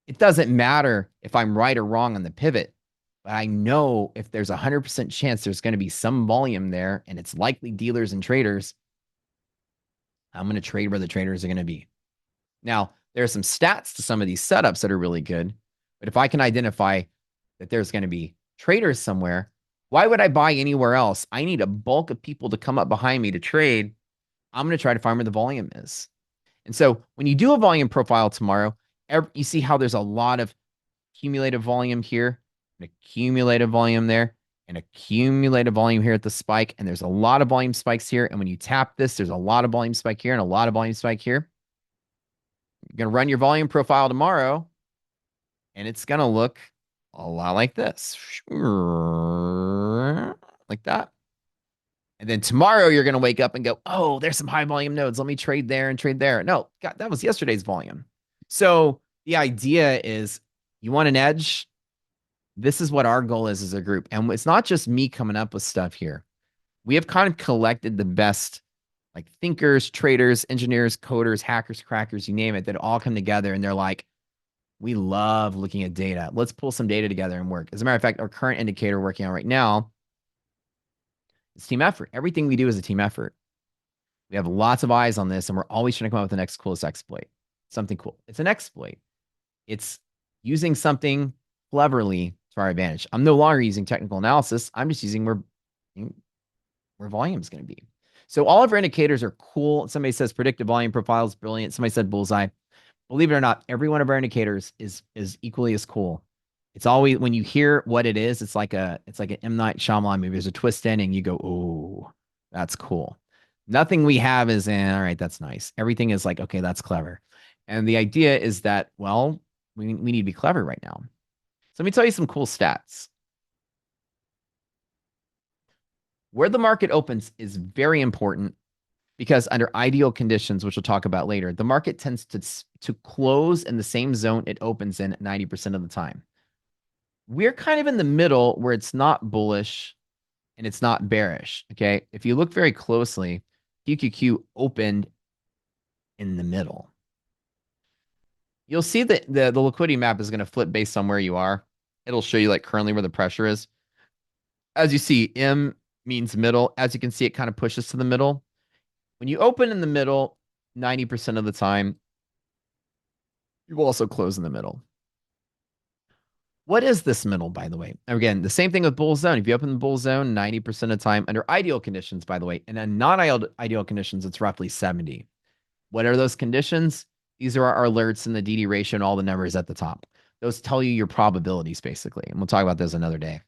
It doesn't matter if I'm right or wrong on the pivot, but I know if there's a 100% chance there's going to be some volume there and it's likely dealers and traders, I'm going to trade where the traders are going to be. Now, there are some stats to some of these setups that are really good, but if I can identify that there's going to be traders somewhere, why would I buy anywhere else? I need a bulk of people to come up behind me to trade. I'm going to try to find where the volume is. And so when you do a volume profile tomorrow, you see how there's a lot of accumulative volume here, an accumulative volume there, an accumulative volume here at the spike, and there's a lot of volume spikes here. And when you tap this, there's a lot of volume spike here and a lot of volume spike here. You're going to run your volume profile tomorrow, and it's going to look a lot like this. Like that. And then tomorrow you're going to wake up and go, oh, there's some high volume nodes. Let me trade there and trade there. No, God, that was yesterday's volume. So the idea is, you want an edge? This is what our goal is as a group. And it's not just me coming up with stuff here. We have kind of collected the best, like thinkers, traders, engineers, coders, hackers, crackers, you name it, that all come together and they're like, we love looking at data. Let's pull some data together and work. As a matter of fact, our current indicator we're working on right now is team effort. Everything we do is a team effort. We have lots of eyes on this, and we're always trying to come up with the next coolest exploit. Something cool. It's an exploit. It's using something cleverly to our advantage. I'm no longer using technical analysis. I'm just using where volume is going to be. So all of our indicators are cool. Somebody says predictive volume profile is brilliant. Somebody said bullseye. Believe it or not, every one of our indicators is equally as cool. It's always, when you hear what it is, it's like an M. Night Shyamalan movie. There's a twist ending. You go, oh, that's cool. Nothing we have is, all right, that's nice. Everything is like, okay, that's clever. And the idea is that, well, we need to be clever right now. So let me tell you some cool stats. Where the market opens is very important, because under ideal conditions, which we'll talk about later, the market tends to close in the same zone it opens in 90% of the time. We're kind of in the middle where it's not bullish and it's not bearish, okay? If you look very closely, QQQ opened in the middle. You'll see that the liquidity map is going to flip based on where you are. It'll show you like currently where the pressure is. As you see, M means middle. As you can see, it kind of pushes to the middle. When you open in the middle, 90% of the time, you will also close in the middle. What is this middle, by the way? Again, the same thing with bull zone. If you open the bull zone 90% of the time under ideal conditions, by the way, and in non-ideal conditions, it's roughly 70. What are those conditions? These are our alerts and the DD ratio and all the numbers at the top. Those tell you your probabilities, basically. And we'll talk about those another day.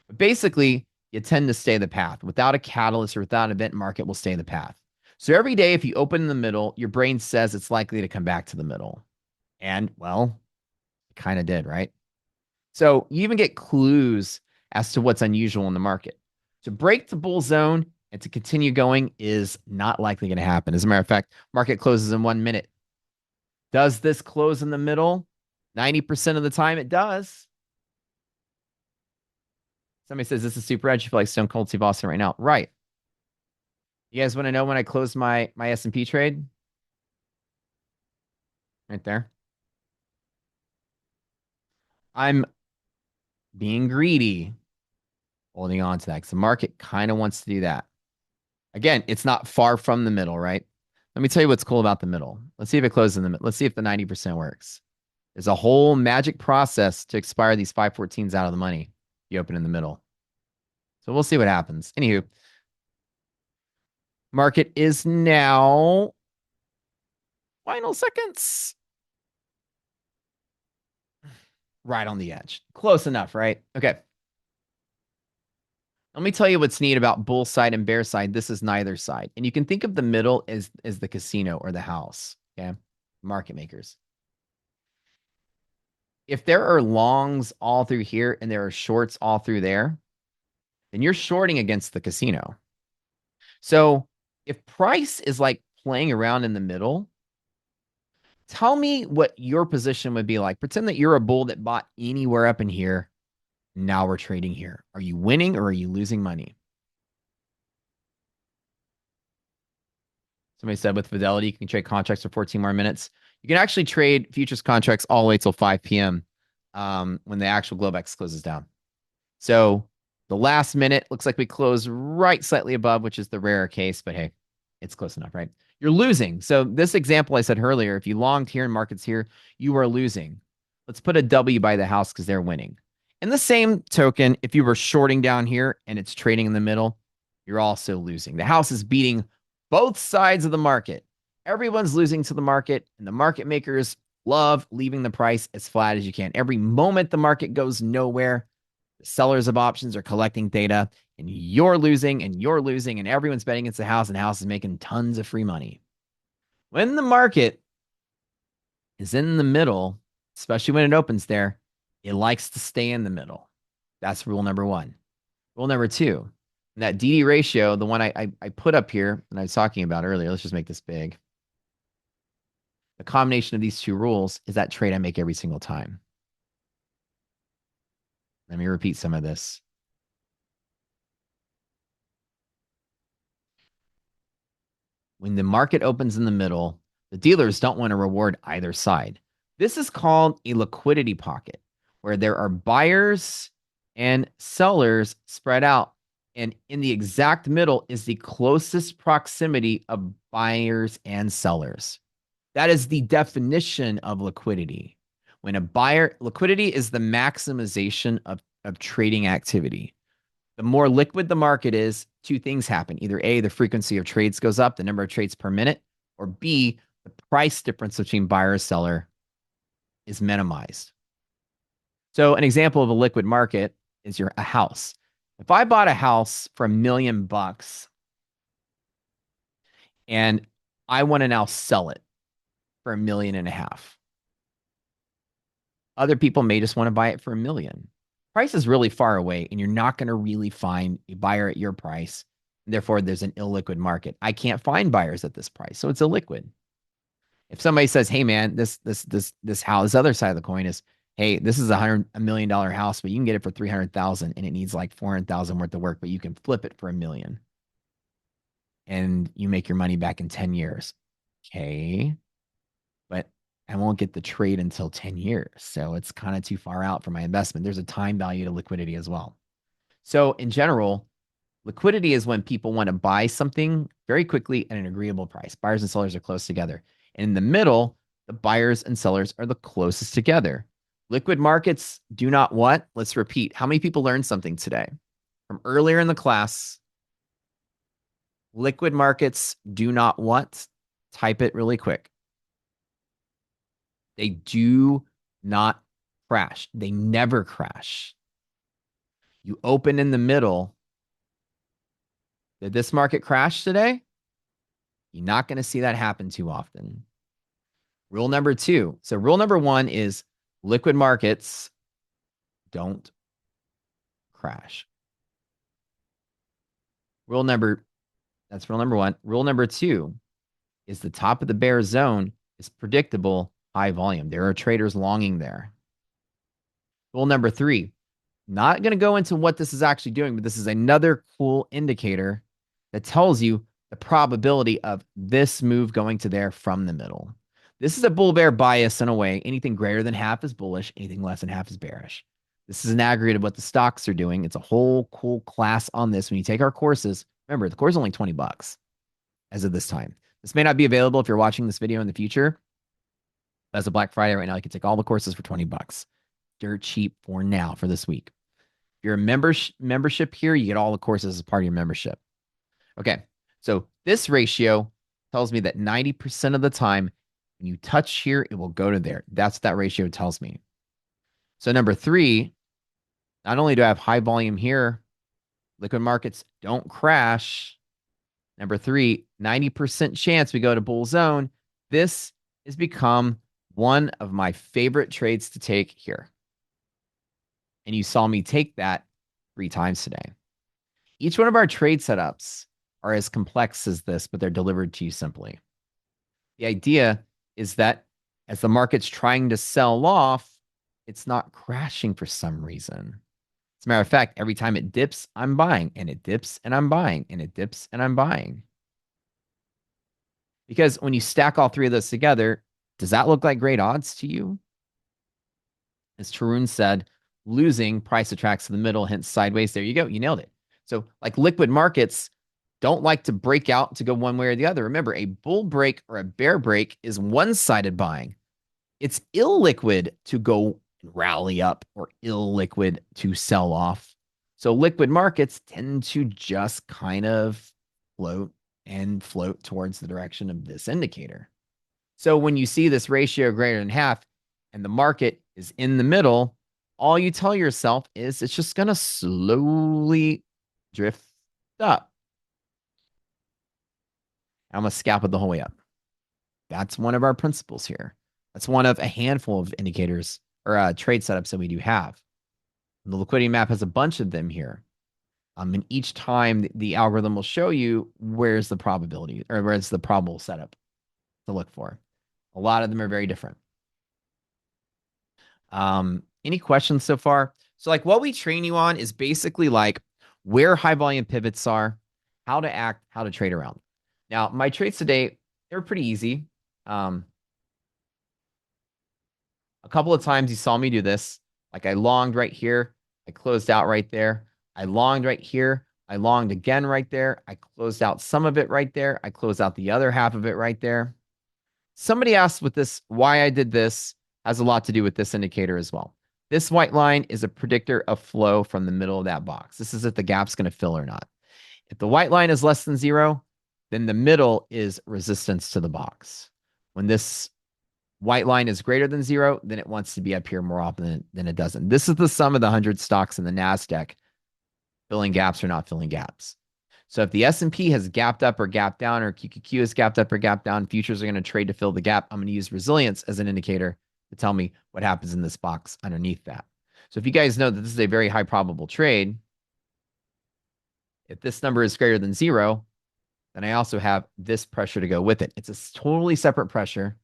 But basically, you tend to stay the path. Without a catalyst or without an event, market will stay the path. So every day, if you open in the middle, your brain says it's likely to come back to the middle. And, well, it kind of did, right? So you even get clues as to what's unusual in the market. To break the bull zone and to continue going is not likely going to happen. As a matter of fact, market closes in 1 minute. Does this close in the middle? 90% of the time it does. Somebody says this is super edge. You feel like Stone Cold Steve Austin right now. Right. You guys want to know when I closed my S&P trade? Right there. I'm being greedy, holding on to that because the market kind of wants to do that. Again, it's not far from the middle, right? Let me tell you what's cool about the middle. Let's see if it closes in the middle. Let's see if the 90% works. There's a whole magic process to expire these 514s out of the money. You open in the middle. So we'll see what happens. Anywho, market is now final seconds. Right on the edge. Close enough, right? Okay. Let me tell you what's neat about bull side and bear side. This is neither side. And you can think of the middle as the casino or the house. Okay. Market makers. If there are longs all through here and there are shorts all through there, then you're shorting against the casino. So if price is like playing around in the middle, tell me what your position would be like. Pretend that you're a bull that bought anywhere up in here. Now we're trading here. Are you winning or are you losing money? Somebody said with Fidelity, you can trade contracts for 14 more minutes. You can actually trade futures contracts all the way till 5 p.m. When the actual Globex closes down. So the last minute looks like we close right slightly above, which is the rarer case, but hey, it's close enough, right? You're losing. So this example I said earlier, if you longed here and markets here, you are losing. Let's put a W by the house because they're winning. In the same token, if you were shorting down here and it's trading in the middle, you're also losing. The house is beating both sides of the market. Everyone's losing to the market, and the market makers love leaving the price as flat as you can. Every moment the market goes nowhere, the sellers of options are collecting data, and you're losing, and everyone's betting against the house, and the house is making tons of free money. When the market is in the middle, especially when it opens there, it likes to stay in the middle. That's rule number one. Rule number two, that DD ratio, the one I put up here and I was talking about earlier, let's just make this big. The combination of these two rules is that trade I make every single time. Let me repeat some of this. When the market opens in the middle, the dealers don't want to reward either side. This is called a liquidity pocket, where there are buyers and sellers spread out. And in the exact middle is the closest proximity of buyers and sellers. That is the definition of liquidity. When a buyer, liquidity is the maximization of trading activity. The more liquid the market is, two things happen. Either A, the frequency of trades goes up, the number of trades per minute, or B, the price difference between buyer and seller is minimized. So an example of a liquid market is a house. If I bought a house for $1 million and I want to now sell it for $1.5 million, other people may just want to buy it for $1 million. Price is really far away, and you're not going to really find a buyer at your price. And therefore, there's an illiquid market. I can't find buyers at this price, so it's illiquid. If somebody says, "Hey, man, this house," this other side of the coin is, "Hey, this is $100 million house, but you can get it for 300,000, and it needs like 400,000 worth of work, but you can flip it for $1 million, and you make your money back in 10 years." Okay, but I won't get the trade until 10 years. So it's kind of too far out for my investment. There's a time value to liquidity as well. So in general, liquidity is when people want to buy something very quickly at an agreeable price. Buyers and sellers are close together. And in the middle, the buyers and sellers are the closest together. Liquid markets do not what? Let's repeat. How many people learned something today? From earlier in the class, liquid markets do not what? Type it really quick. They do not crash. They never crash. You open in the middle. Did this market crash today? You're not going to see that happen too often. Rule number 2. So rule number 1 is liquid markets don't crash. That's rule number 1. Rule number 2 is the top of the bear zone is predictable high volume. There are traders longing there. Rule number 3, not going to go into what this is actually doing, but this is another cool indicator that tells you the probability of this move going to there from the middle. This is a bull bear bias in a way. Anything greater than half is bullish. Anything less than half is bearish. This is an aggregate of what the stocks are doing. It's a whole cool class on this. When you take our courses, remember, the course is only $20 as of this time. This may not be available if you're watching this video in the future. As of Black Friday right now, you can take all the courses for $20. Dirt cheap for now, for this week. If you're a membership here, you get all the courses as part of your membership. Okay, so this ratio tells me that 90% of the time, when you touch here, it will go to there. That's what that ratio tells me. So number 3, not only do I have high volume here, liquid markets don't crash. Number 3, 90% chance we go to bull zone. This has become one of my favorite trades to take here. And you saw me take that 3 times today. Each one of our trade setups are as complex as this, but they're delivered to you simply. The idea is that as the market's trying to sell off, it's not crashing for some reason. As a matter of fact, every time it dips, I'm buying, and it dips, and I'm buying, and it dips, and I'm buying. Because when you stack all 3 of those together, does that look like great odds to you? As Tarun said, losing price attracts to the middle, hence sideways. There you go. You nailed it. So like liquid markets don't like to break out to go one way or the other. Remember, a bull break or a bear break is one-sided buying. It's illiquid to go rally up or illiquid to sell off. So liquid markets tend to just kind of float towards the direction of this indicator. So when you see this ratio greater than half and the market is in the middle, all you tell yourself is it's just going to slowly drift up. I'm going to scalp it the whole way up. That's one of our principles here. That's one of a handful of indicators or trade setups that we do have. The liquidity map has a bunch of them here. And each time the algorithm will show you where's the probability or where's the probable setup to look for. A lot of them are very different. Any questions so far? So like what we train you on is basically like where high volume pivots are, how to act, how to trade around. Now, my trades today, they're pretty easy. A couple of times you saw me do this. Like I longed right here. I closed out right there. I longed right here. I longed again right there. I closed out some of it right there. I closed out the other half of it right there. Somebody asked with this, why I did this has a lot to do with this indicator as well. This white line is a predictor of flow from the middle of that box. This is if the gap's going to fill or not. If the white line is less than 0, then the middle is resistance to the box. When this white line is greater than 0, then it wants to be up here more often than it doesn't. This is the sum of the 100 stocks in the NASDAQ filling gaps or not filling gaps. So if the S&P has gapped up or gapped down, or QQQ has gapped up or gapped down, futures are going to trade to fill the gap. I'm going to use resilience as an indicator to tell me what happens in this box underneath that. So if you guys know that this is a very high probable trade, if this number is greater than 0, then I also have this pressure to go with it. It's a totally separate pressure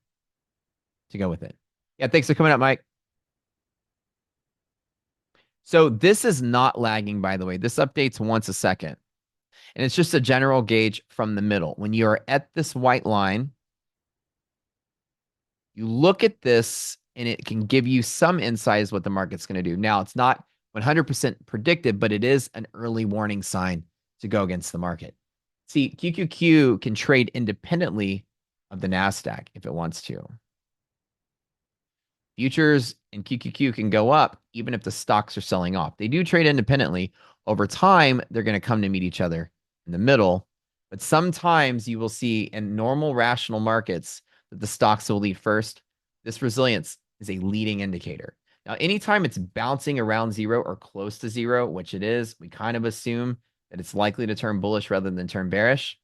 to go with it. Yeah, thanks for coming up, Mike. So this is not lagging, by the way. This updates once a second. And it's just a general gauge from the middle. When you are at this white line, you look at this and it can give you some insight as what the market's going to do. Now, it's not 100% predicted, but it is an early warning sign to go against the market. See, QQQ can trade independently of the NASDAQ if it wants to. Futures and QQQ can go up even if the stocks are selling off. They do trade independently. Over time, they're going to come to meet each other in the middle. But sometimes you will see in normal rational markets that the stocks will lead first. This resilience is a leading indicator. Now, anytime it's bouncing around zero or close to zero, which it is, we kind of assume that it's likely to turn bullish rather than turn bearish.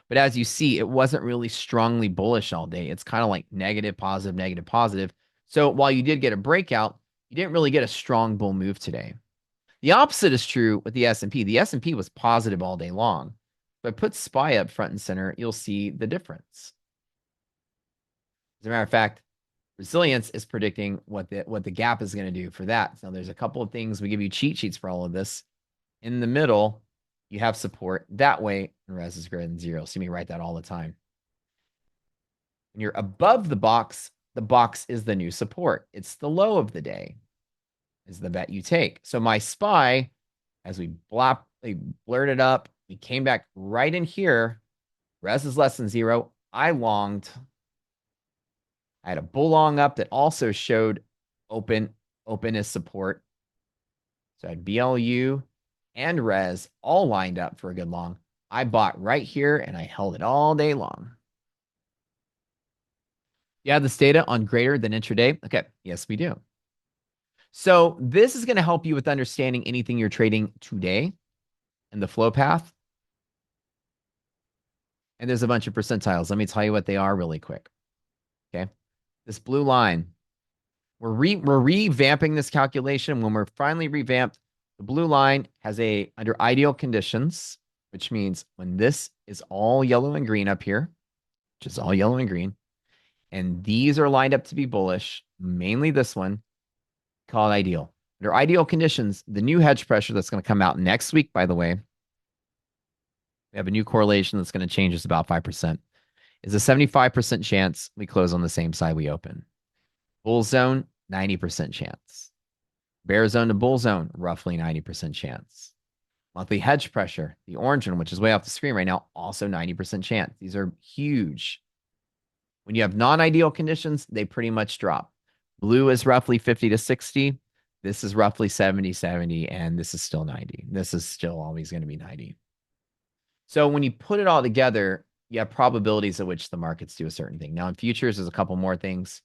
But as you see, it wasn't really strongly bullish all day. It's kind of like negative, positive, negative, positive. So while you did get a breakout, you didn't really get a strong bull move today. The opposite is true with the S&P. The S&P was positive all day long. If I put SPY up front and center, you'll see the difference. As a matter of fact, resilience is predicting what the gap is going to do for that. So there's a couple of things. We give you cheat sheets for all of this. In the middle, you have support that way, and res is greater than zero. See me write that all the time. When you're above the box is the new support. It's the low of the day, is the bet you take. So my SPY, as we blurted up, we came back right in here. Res is less than zero. I longed. I had a bull long up that also showed open as support. So I had BLU and res all lined up for a good long. I bought right here and I held it all day long. You have this data on greater than intraday? Okay, yes, we do. So this is going to help you with understanding anything you're trading today and the flow path. And there's a bunch of percentiles. Let me tell you what they are really quick. Okay, this blue line, we're revamping this calculation. When we're finally revamped, the blue line has under ideal conditions, which means when this is all yellow and green up here, which is all yellow and green, and these are lined up to be bullish, mainly this one, call it ideal. Under ideal conditions, the new hedge pressure that's going to come out next week, by the way, we have a new correlation that's going to change us about 5%, is a 75% chance we close on the same side we open. Bull zone, 90% chance. Bear zone to bull zone, roughly 90% chance. Monthly hedge pressure, the orange one, which is way off the screen right now, also 90% chance. These are huge. When you have non-ideal conditions, they pretty much drop. Blue is roughly 50 to 60. This is roughly 70, 70, and this is still 90. This is still always going to be 90. So when you put it all together, you have probabilities at which the markets do a certain thing. Now in futures, there's a couple more things.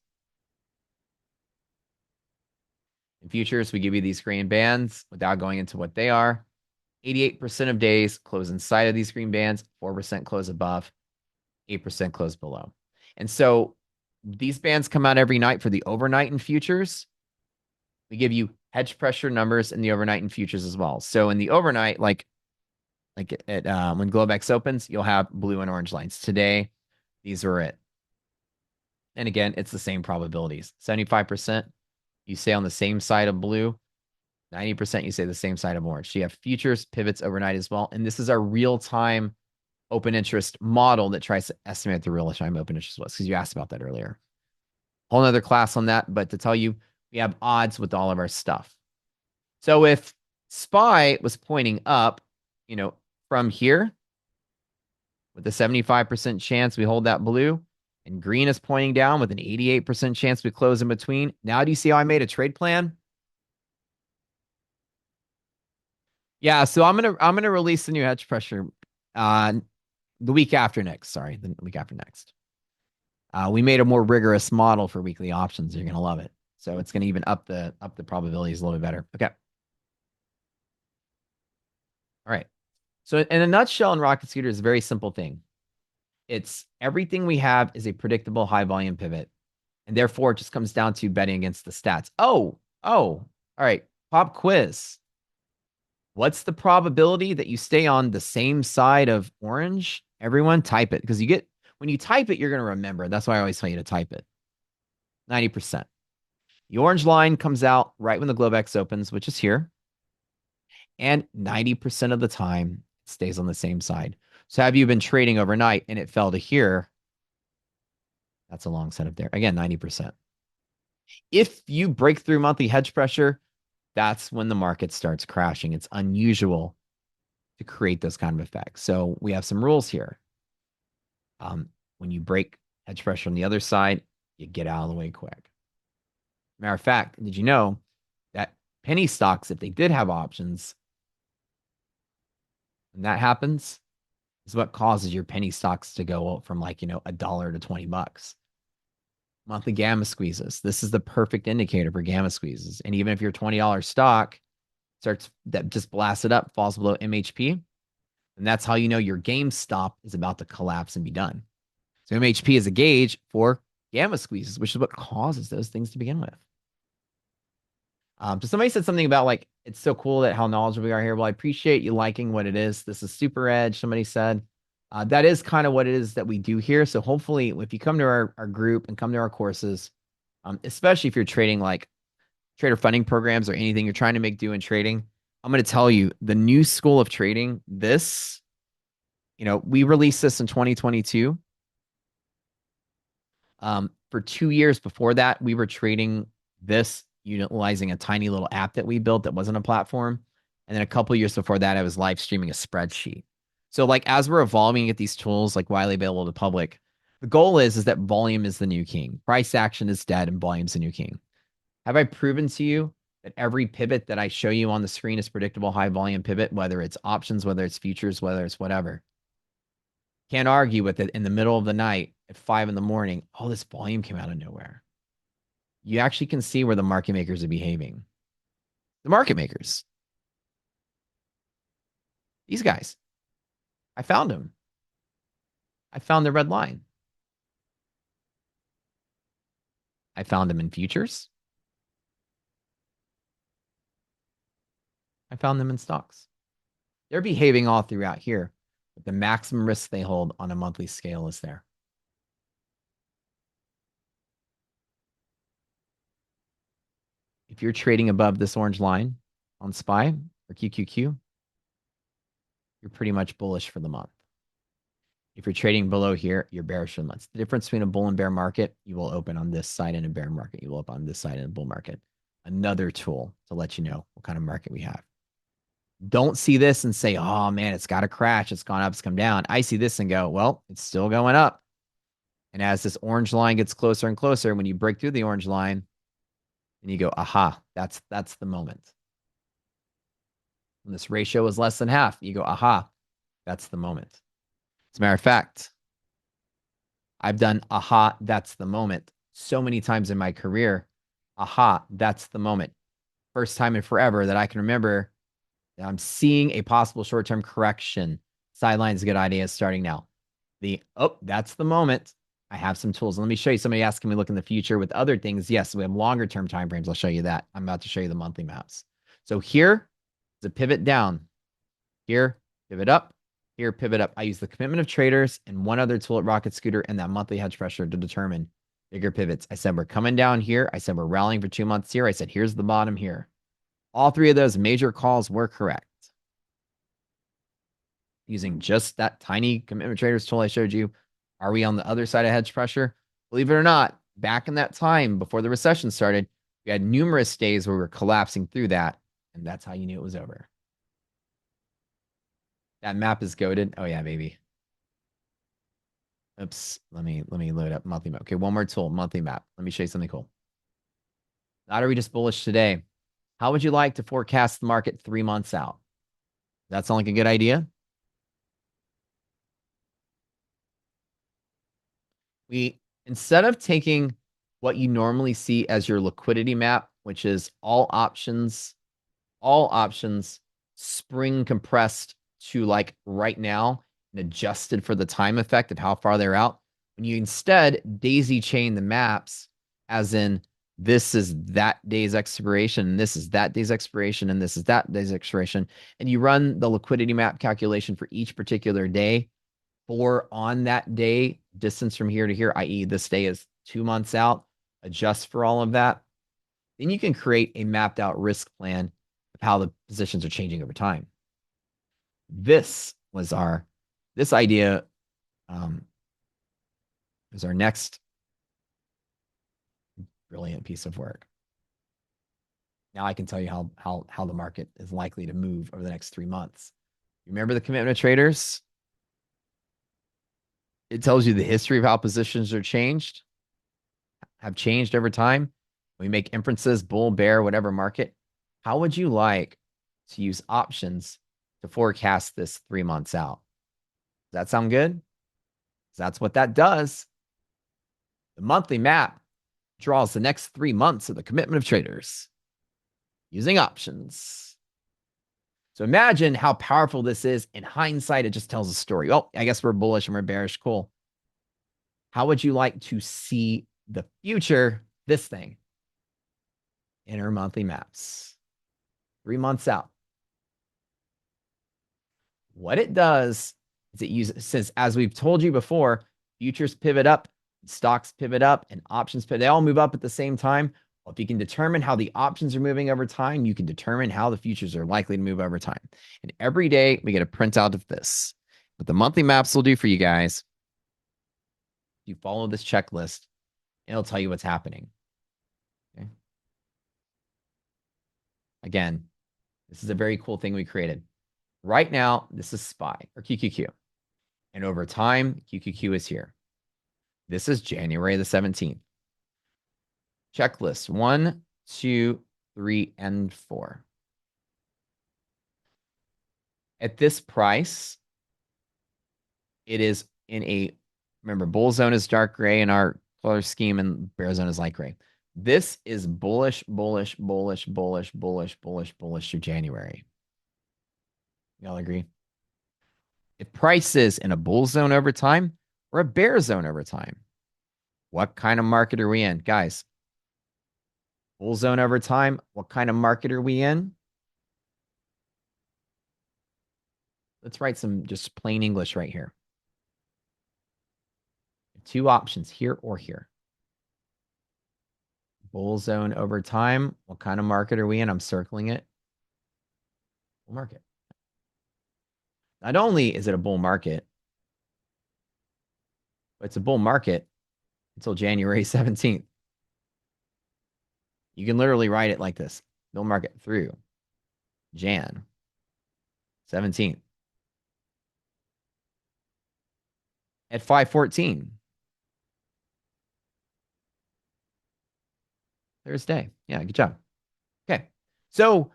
In futures, we give you these green bands without going into what they are. 88% of days close inside of these green bands, 4% close above, 8% close below. And so these bands come out every night for the overnight in futures. We give you hedge pressure numbers in the overnight in futures as well. So in the overnight, like when Globex opens, you'll have blue and orange lines. Today, these are it. And again, it's the same probabilities. 75%, you say on the same side of blue. 90%, you say the same side of orange. So you have futures, pivots overnight as well. And this is our real-time open interest model that tries to estimate the real-time open interest was, because you asked about that earlier. Whole nother class on that, but to tell you, we have odds with all of our stuff. So if SPY was pointing up, from here, with a 75% chance we hold that blue, and green is pointing down with an 88% chance we close in between. Now do you see how I made a trade plan? Yeah, so I'm gonna release the new hedge pressure the week after next. Sorry, the week after next. We made a more rigorous model for weekly options. You're gonna love it. So it's gonna even up the probabilities a little bit better. Okay. All right. So in a nutshell, in Rocket Scooter is a very simple thing. It's everything we have is a predictable high volume pivot. And therefore it just comes down to betting against the stats. Oh, all right. Pop quiz. What's the probability that you stay on the same side of orange? Everyone type it, because when you type it, you're going to remember. That's why I always tell you to type it. 90%. The orange line comes out right when the Globex opens, which is here. And 90% of the time, it stays on the same side. So have you been trading overnight and it fell to here? That's a long setup there. Again, 90%. If you break through monthly hedge pressure, that's when the market starts crashing. It's unusual to create those kind of effects. So we have some rules here. When you break hedge pressure on the other side, you get out of the way quick. Matter of fact, did you know that penny stocks, if they did have options, when that happens, is what causes your penny stocks to go from like, $1 to $20. Monthly gamma squeezes. This is the perfect indicator for gamma squeezes. And even if your $20 stock starts that just blasts it up, falls below MHP, and that's how you know your GameStop is about to collapse and be done. So MHP is a gauge for gamma squeezes, which is what causes those things to begin with. So somebody said something about like, it's so cool that how knowledgeable we are here. Well, I appreciate you liking what it is. This is super edge. Somebody said that is kind of what it is that we do here. So hopefully if you come to our group and come to our courses, especially if you're trading like trader funding programs or anything you're trying to make do in trading, I'm going to tell you the new school of trading, this, we released this in 2022. For 2 years before that, we were trading this utilizing a tiny little app that we built that wasn't a platform. And then a couple years before that, I was live streaming a spreadsheet. So like as we're evolving at these tools, like widely available to the public, the goal is that volume is the new king. Price action is dead and volume's the new king. Have I proven to you that every pivot that I show you on the screen is predictable high volume pivot, whether it's options, whether it's futures, whether it's whatever? Can't argue with it in the middle of the night at 5 a.m. All this volume came out of nowhere. You actually can see where the market makers are behaving. The market makers. These guys. I found them. I found the red line. I found them in futures. I found them in stocks. They're behaving all throughout here, but the maximum risk they hold on a monthly scale is there. If you're trading above this orange line on SPY or QQQ, you're pretty much bullish for the month. If you're trading below here, you're bearish for the month. The difference between a bull and bear market, you will open on this side, and a bear market, you will open on this side in a bull market. Another tool to let you know what kind of market we have. Don't see this and say, oh man, it's got to crash. It's gone up, it's come down. I see this and go, well, it's still going up. And as this orange line gets closer and closer, when you break through the orange line, and you go, aha, that's the moment. When this ratio is less than half, you go, aha, that's the moment. As a matter of fact, I've done, aha, that's the moment so many times in my career. Aha, that's the moment. First time in forever that I can remember that I'm seeing a possible short-term correction. Sideline is a good idea starting now. That's the moment. I have some tools. Let me show you. Somebody asked, can we look in the future with other things? Yes, we have longer term time frames. I'll show you that. I'm about to show you the monthly maps. So here is a pivot down. Here, pivot up. Here, pivot up. I use the commitment of traders and one other tool at Rocket Scooter and that monthly hedge pressure to determine bigger pivots. I said, we're coming down here. I said, we're rallying for 2 months here. I said, here's the bottom here. All three of those major calls were correct. Using just that tiny commitment traders tool I showed you. Are we on the other side of hedge pressure? Believe it or not, back in that time before the recession started, we had numerous days where we were collapsing through that, and that's how you knew it was over. That map is goated. Oh yeah, baby. Oops. Let me load up monthly map. Okay, one more tool, monthly map. Let me show you something cool. Not are we just bullish today? How would you like to forecast the market 3 months out? Does that sound like a good idea? Instead of taking what you normally see as your liquidity map, which is all options spring compressed to like right now and adjusted for the time effect of how far they're out. When you instead daisy chain the maps, as in this is that day's expiration, and this is that day's expiration, and this is that day's expiration, and you run the liquidity map calculation for each particular day for on that day, distance from here to here, i.e. this day is 2 months out, adjust for all of that, then you can create a mapped out risk plan of how the positions are changing over time. This idea is our next brilliant piece of work. Now I can tell you how the market is likely to move over the next 3 months. Remember the commitment of traders? It tells you the history of how positions have changed over time. We make inferences, bull, bear, whatever market. How would you like to use options to forecast this 3 months out? Does that sound good? That's what that does. The monthly map draws the next 3 months of the commitment of traders using options. So imagine how powerful this is. In hindsight, it just tells a story. Oh, I guess we're bullish and we're bearish. Cool. How would you like to see the future? This thing in our monthly maps, 3 months out. What it does is it uses, since as we've told you before, futures pivot up, stocks pivot up, and options pivot. They all move up at the same time. Well, if you can determine how the options are moving over time, you can determine how the futures are likely to move over time. And every day we get a printout of this. What the monthly maps will do for you guys, you follow this checklist, it'll tell you what's happening. Okay. Again, this is a very cool thing we created. Right now, this is SPY or QQQ. And over time, QQQ is here. This is January the 17th. Checklist 1, 2, 3, and 4. At this price, it is in a, remember, bull zone is dark gray in our color scheme and bear zone is light gray. This is bullish, bullish, bullish, bullish, bullish, bullish, bullish through January. Y'all agree? If price is in a bull zone over time or a bear zone over time, what kind of market are we in? Guys, bull zone over time, what kind of market are we in? Let's write some just plain English right here. 2 options, here or here. Bull zone over time, what kind of market are we in? I'm circling it. Bull market. Not only is it a bull market, but it's a bull market until January 17th. You can literally write it like this. Bull market through Jan 17th. At 5:14. Thursday. Yeah, good job. Okay. So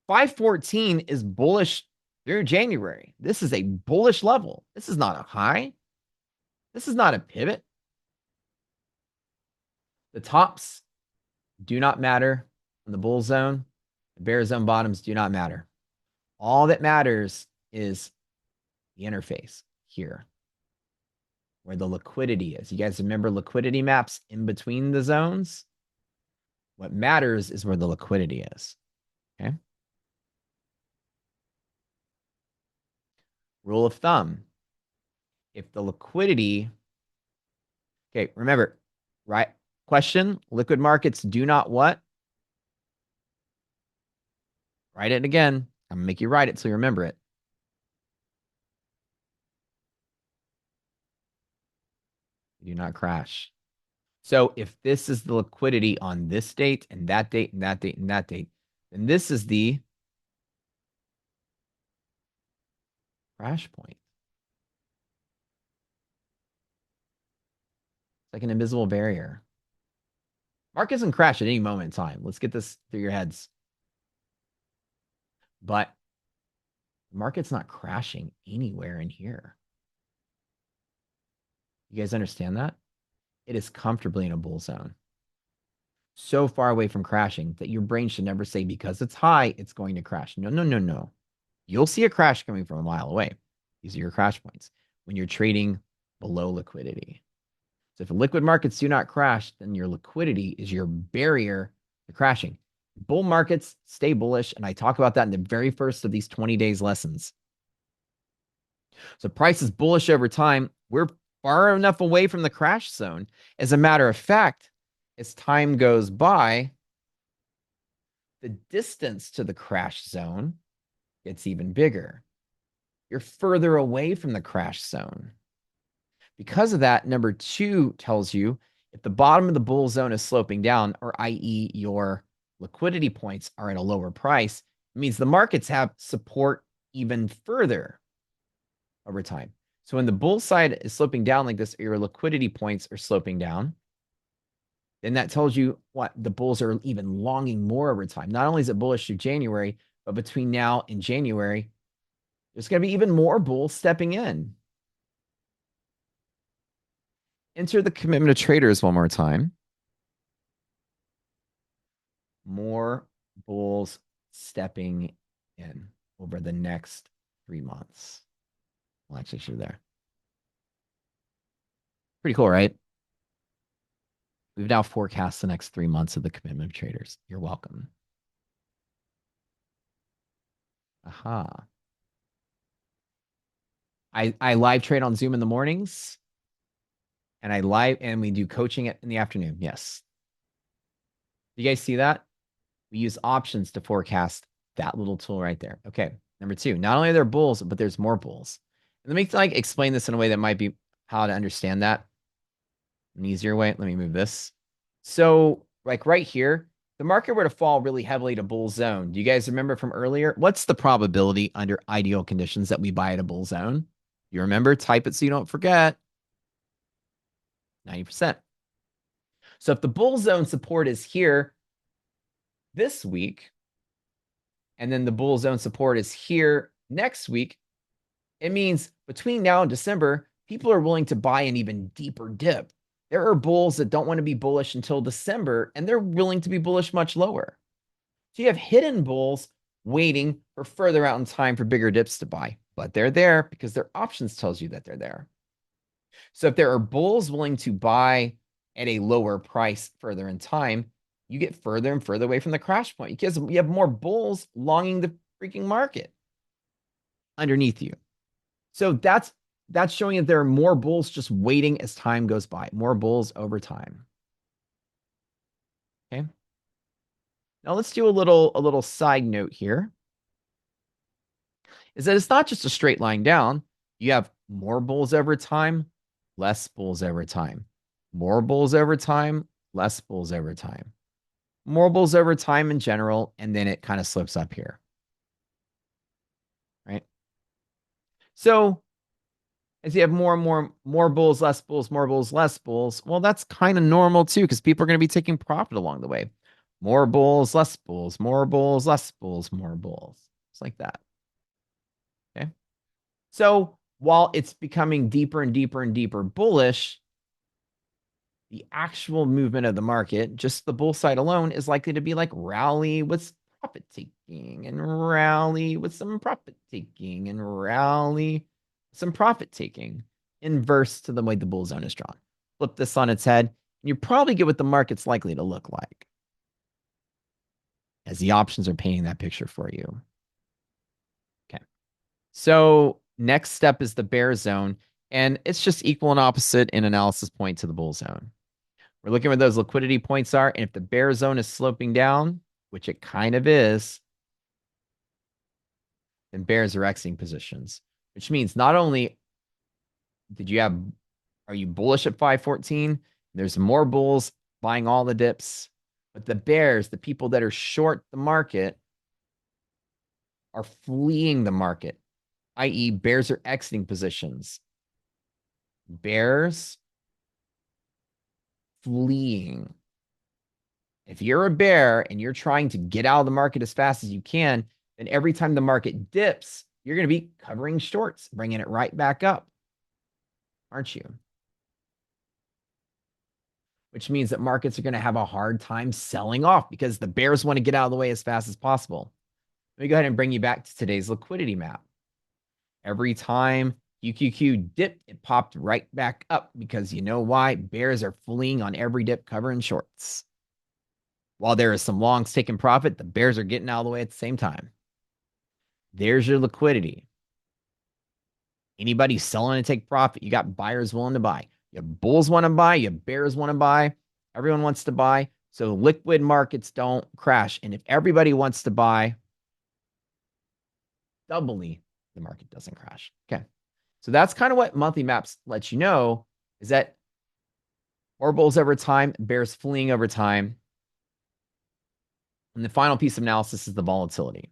5:14 is bullish through January. This is a bullish level. This is not a high. This is not a pivot. The tops do not matter in the bull zone. The bear zone bottoms do not matter. All that matters is the interface here, where the liquidity is. You guys remember liquidity maps in between the zones? What matters is where the liquidity is. Okay. Rule of thumb. If the liquidity, okay, remember, right? Question, liquid markets do not what? Write it again. I'm gonna make you write it so you remember it. Do not crash. So if this is the liquidity on this date and that date and that date and that date, then this is the crash point. It's like an invisible barrier. Markets can crash at any moment in time. Let's get this through your heads. But the market's not crashing anywhere in here. You guys understand that? It is comfortably in a bull zone. So far away from crashing that your brain should never say because it's high, it's going to crash. No, no, no, no. You'll see a crash coming from a mile away. These are your crash points when you're trading below liquidity. So if liquid markets do not crash, then your liquidity is your barrier to crashing. Bull markets stay bullish, and I talk about that in the very first of these 20 days lessons. So price is bullish over time. We're far enough away from the crash zone. As a matter of fact, as time goes by, the distance to the crash zone gets even bigger. You're further away from the crash zone. Because of that, number 2 tells you if the bottom of the bull zone is sloping down, or i.e. your liquidity points are at a lower price, it means the markets have support even further over time. So when the bull side is sloping down like this, your liquidity points are sloping down. Then that tells you what the bulls are even longing more over time. Not only is it bullish through January, but between now and January, there's going to be even more bulls stepping in. Enter the commitment of traders one more time. More bulls stepping in over the next 3 months. Well, actually, sure there. Pretty cool, right? We've now forecast the next 3 months of the commitment of traders. You're welcome. Aha. I live trade on Zoom in the mornings, and we do coaching in the afternoon. Yes. Do you guys see that? We use options to forecast that little tool right there. Okay. Number 2, not only are there bulls, but there's more bulls. And let me explain this in a way that might be how to understand that. An easier way. Let me move this. So right here, the market were to fall really heavily to bull zone. Do you guys remember from earlier? What's the probability under ideal conditions that we buy at a bull zone? You remember? Type it so you don't forget. 90%. So if the bull zone support is here this week, and then the bull zone support is here next week, it means between now and December, people are willing to buy an even deeper dip. There are bulls that don't want to be bullish until December, and they're willing to be bullish much lower. So you have hidden bulls waiting for further out in time for bigger dips to buy, but they're there because their options tells you that they're there. So if there are bulls willing to buy at a lower price further in time, you get further and further away from the crash point because you have more bulls longing the freaking market underneath you. So that's showing that there are more bulls just waiting as time goes by, more bulls over time. Okay. Now let's do a little side note here. Is that it's not just a straight line down. You have more bulls over time, less bulls over time. More bulls over time, less bulls over time. More bulls over time in general, and then it kind of slips up here. Right? So as you have more and more bulls, less bulls, more bulls, less bulls, well, that's kind of normal too, because people are going to be taking profit along the way. More bulls, less bulls, more bulls, less bulls, more bulls. It's like that. Okay. So while it's becoming deeper and deeper and deeper bullish, the actual movement of the market, just the bull side alone, is likely to be like rally with profit taking and rally with some profit taking and rally some profit taking, inverse to the way the bull zone is drawn. Flip this on its head, and you probably get what the market's likely to look like as the options are painting that picture for you. Okay. So next step is the bear zone, and it's just equal and opposite in analysis point to the bull zone. We're looking where those liquidity points are, and if the bear zone is sloping down, which it kind of is, then bears are exiting positions, which means not only are you bullish at 514? There's more bulls buying all the dips, but the bears, the people that are short the market, are fleeing the market, i.e., bears are exiting positions. Bears fleeing. If you're a bear and you're trying to get out of the market as fast as you can, then every time the market dips, you're going to be covering shorts, bringing it right back up, aren't you? Which means that markets are going to have a hard time selling off because the bears want to get out of the way as fast as possible. Let me go ahead and bring you back to today's liquidity map. Every time QQQ dipped, it popped right back up because you know why? Bears are fleeing on every dip, covering shorts. While there is some longs taking profit, the bears are getting out of the way at the same time. There's your liquidity. Anybody selling to take profit, you got buyers willing to buy. You have bulls want to buy, you have bears want to buy. Everyone wants to buy. So liquid markets don't crash. And if everybody wants to buy, doubly, the market doesn't crash. Okay. So that's kind of what monthly maps let you know, is that more bulls over time, bears fleeing over time. And the final piece of analysis is the volatility.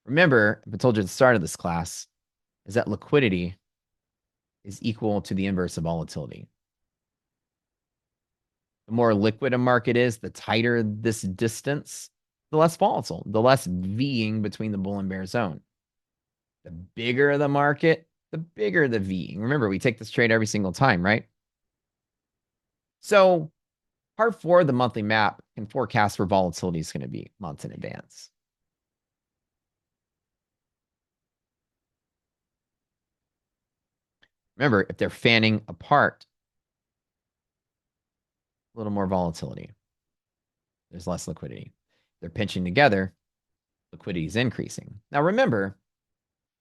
Remember, I told you at the start of this class, is that liquidity is equal to the inverse of volatility. The more liquid a market is, the tighter this distance, the less volatile, the less Ving between the bull and bear zone. The bigger the market, the bigger the V. Remember, we take this trade every single time, right? So part 4 of the monthly map can forecast where volatility is going to be months in advance. Remember, if they're fanning apart, a little more volatility. There's less liquidity. They're pinching together, liquidity is increasing. Now remember,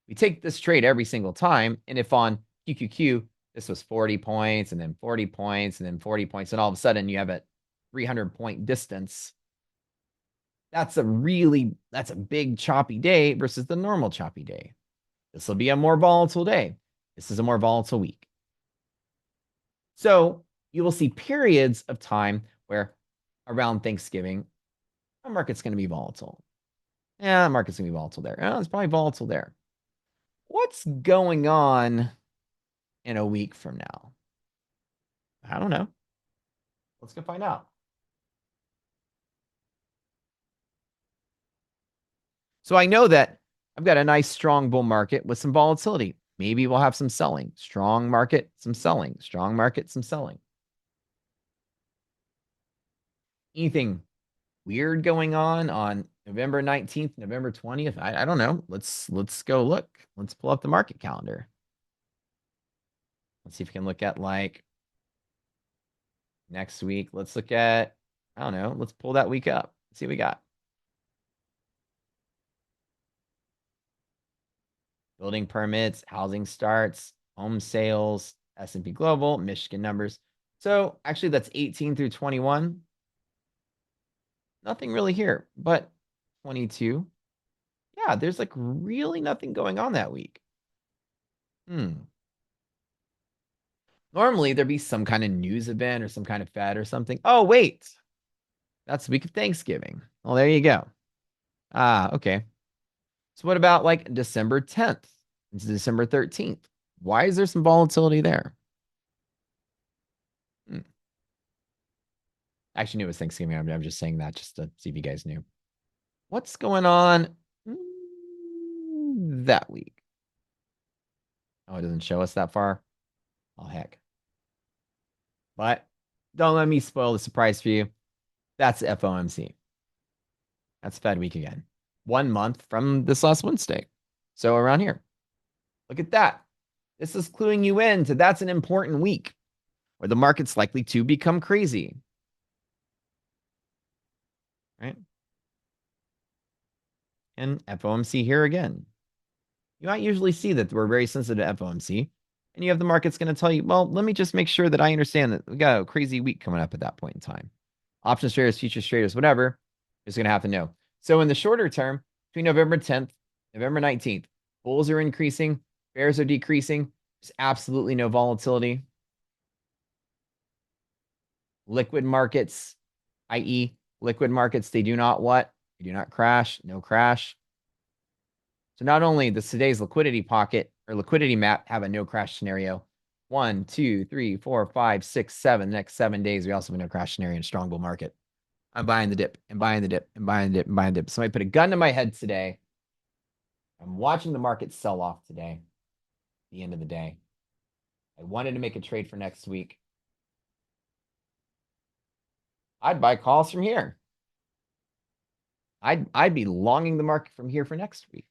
we take this trade every single time, and if on QQQ, this was 40 points, and then 40 points, and then 40 points, and all of a sudden you have a 300-point distance, that's a big choppy day versus the normal choppy day. This will be a more volatile day. This is a more volatile week. So you will see periods of time where around Thanksgiving, our market's going to be volatile. Yeah, the market's going to be volatile there. Oh, it's probably volatile there. What's going on in a week from now? I don't know. Let's go find out. So I know that I've got a nice strong bull market with some volatility. Maybe we'll have some selling. Strong market, some selling. Strong market, some selling. Anything weird going on November 19th, November 20th? I don't know. Let's go look. Let's pull up the market calendar. Let's see if we can look at like next week. Let's look at, I don't know. Let's pull that week up. Let's see what we got. Building permits, housing starts, home sales, S&P Global, Michigan numbers. So actually that's 18 through 21. Nothing really here, but 22. Yeah, there's like really nothing going on that week. Normally there'd be some kind of news event or some kind of Fed or something. Oh, wait. That's the week of Thanksgiving. Well, there you go. Okay. So what about like December 10th? It's December 13th. Why is there some volatility there? I actually knew it was Thanksgiving. I'm just saying that just to see if you guys knew. What's going on that week? Oh, it doesn't show us that far? Oh, heck. But don't let me spoil the surprise for you. That's FOMC. That's Fed week again. 1 month from this last Wednesday. So around here. Look at that. This is cluing you in to that's an important week where the market's likely to become crazy. Right? And FOMC here again. You might usually see that we're very sensitive to FOMC. And you have the market's going to tell you, well, let me just make sure that I understand that we got a crazy week coming up at that point in time. Options traders, futures traders, whatever, is going to have to know. So in the shorter term, between November 10th, November 19th, bulls are increasing, bears are decreasing. There's absolutely no volatility. Liquid markets, i.e. liquid markets, they do not what? They do not crash, no crash. So not only does today's liquidity pocket or liquidity map have a no crash scenario, 1, 2, 3, 4, 5, 6, 7, the next 7 days, we also have a no crash scenario in a strong bull market. I'm buying the dip and buying the dip and buying the dip and buying the dip. So I put a gun to my head today. I'm watching the market sell off today. At the end of the day, I wanted to make a trade for next week. I'd buy calls from here. I'd be longing the market from here for next week.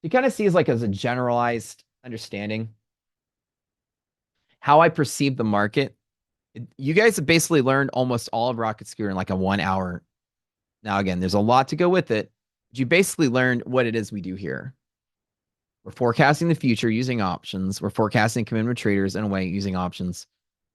You kind of see as a generalized understanding how I perceive the market. You guys have basically learned almost all of Rocket Scooter in like a 1 hour. Now, again, there's a lot to go with it. But you basically learned what it is we do here. We're forecasting the future using options. We're forecasting commitment traders in a way using options.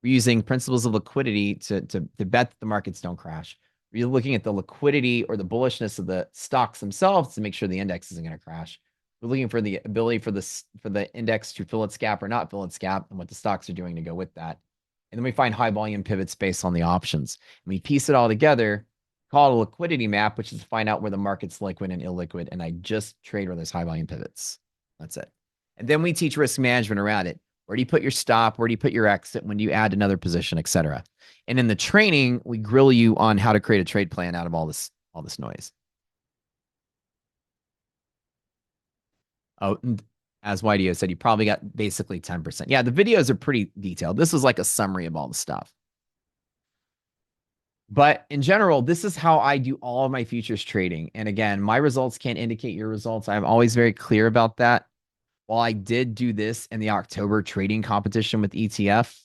We're using principles of liquidity to bet that the markets don't crash. We're looking at the liquidity or the bullishness of the stocks themselves to make sure the index isn't going to crash. We're looking for the ability for the index to fill its gap or not fill its gap and what the stocks are doing to go with that. And then we find high volume pivots based on the options. And we piece it all together call it a liquidity map, which is to find out where the market's liquid and illiquid. And I just trade where there's high volume pivots. That's it. And then we teach risk management around it. Where do you put your stop? Where do you put your exit? When do you add another position, et cetera? And in the training, we grill you on how to create a trade plan out of all this noise. Oh, as YDO said, you probably got basically 10%. Yeah, the videos are pretty detailed. This is like a summary of all the stuff. But in general, this is how I do all of my futures trading. And again, my results can't indicate your results. I'm always very clear about that. While I did do this in the October trading competition with ETF,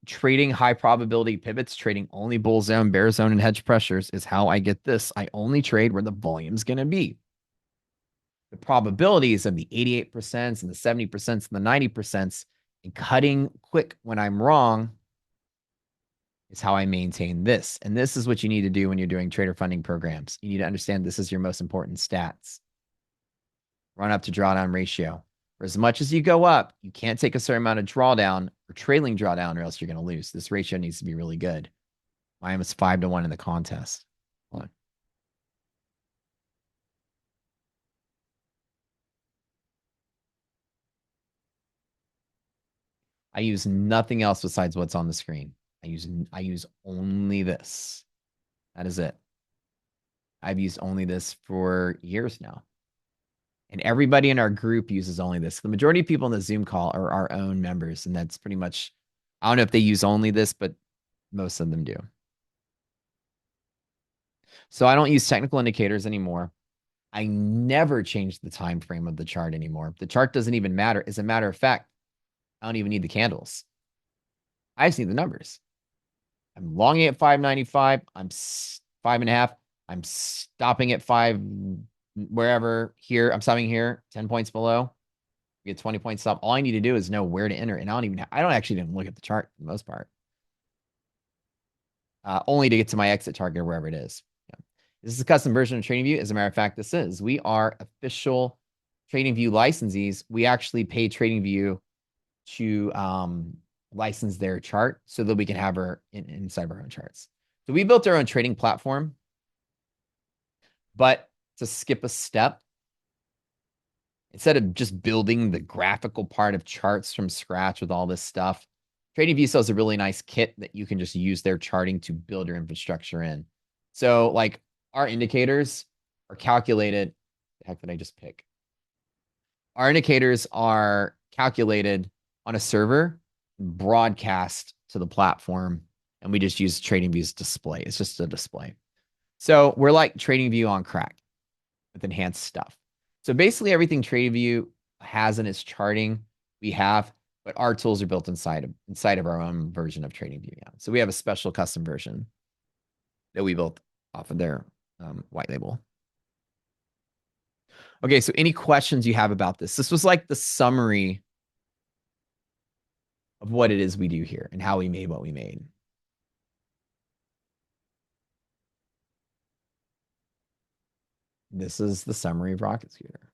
trading high probability pivots, trading only bull zone, bear zone, and hedge pressures is how I get this. I only trade where the volume's going to be. The probabilities of the 88% and the 70% and the 90% and cutting quick when I'm wrong is how I maintain this. And this is what you need to do when you're doing trader funding programs. You need to understand this is your most important stats. Run up to drawdown ratio. For as much as you go up, you can't take a certain amount of drawdown or trailing drawdown or else you're going to lose. This ratio needs to be really good. Mine was 5-1 in the contest. Hold on. I use nothing else besides what's on the screen. I use only this. That is it. I've used only this for years now. And everybody in our group uses only this. The majority of people in the Zoom call are our own members. And that's pretty much, I don't know if they use only this, but most of them do. So I don't use technical indicators anymore. I never change the time frame of the chart anymore. The chart doesn't even matter. As a matter of fact, I don't even need the candles. I just need the numbers. I'm longing at 595. I'm 5.5. I'm stopping at 5 wherever here. I'm stopping here 10 points below. Get 20 points stop. All I need to do is know where to enter. And I don't actually even look at the chart for the most part. Only to get to my exit target or wherever it is. Yeah. This is a custom version of TradingView. As a matter of fact, this is. We are official TradingView licensees. We actually pay TradingView to license their chart so that we can have her inside of our own charts. So we built our own trading platform, but to skip a step, instead of just building the graphical part of charts from scratch with all this stuff, TradingView sells a really nice kit that you can just use their charting to build your infrastructure in. So like our indicators are calculated. The heck did I just pick? Our indicators are calculated on a server, broadcast to the platform, and we just use TradingView's display. It's just a display. So we're like TradingView on crack with enhanced stuff. So basically everything TradingView has in its charting, we have, but our tools are built inside of our own version of TradingView. Yeah. So we have a special custom version that we built off of their white label. Okay, so any questions you have about this? This was like the summary of what it is we do here and how we made what we made. This is the summary of Rocket Scooter.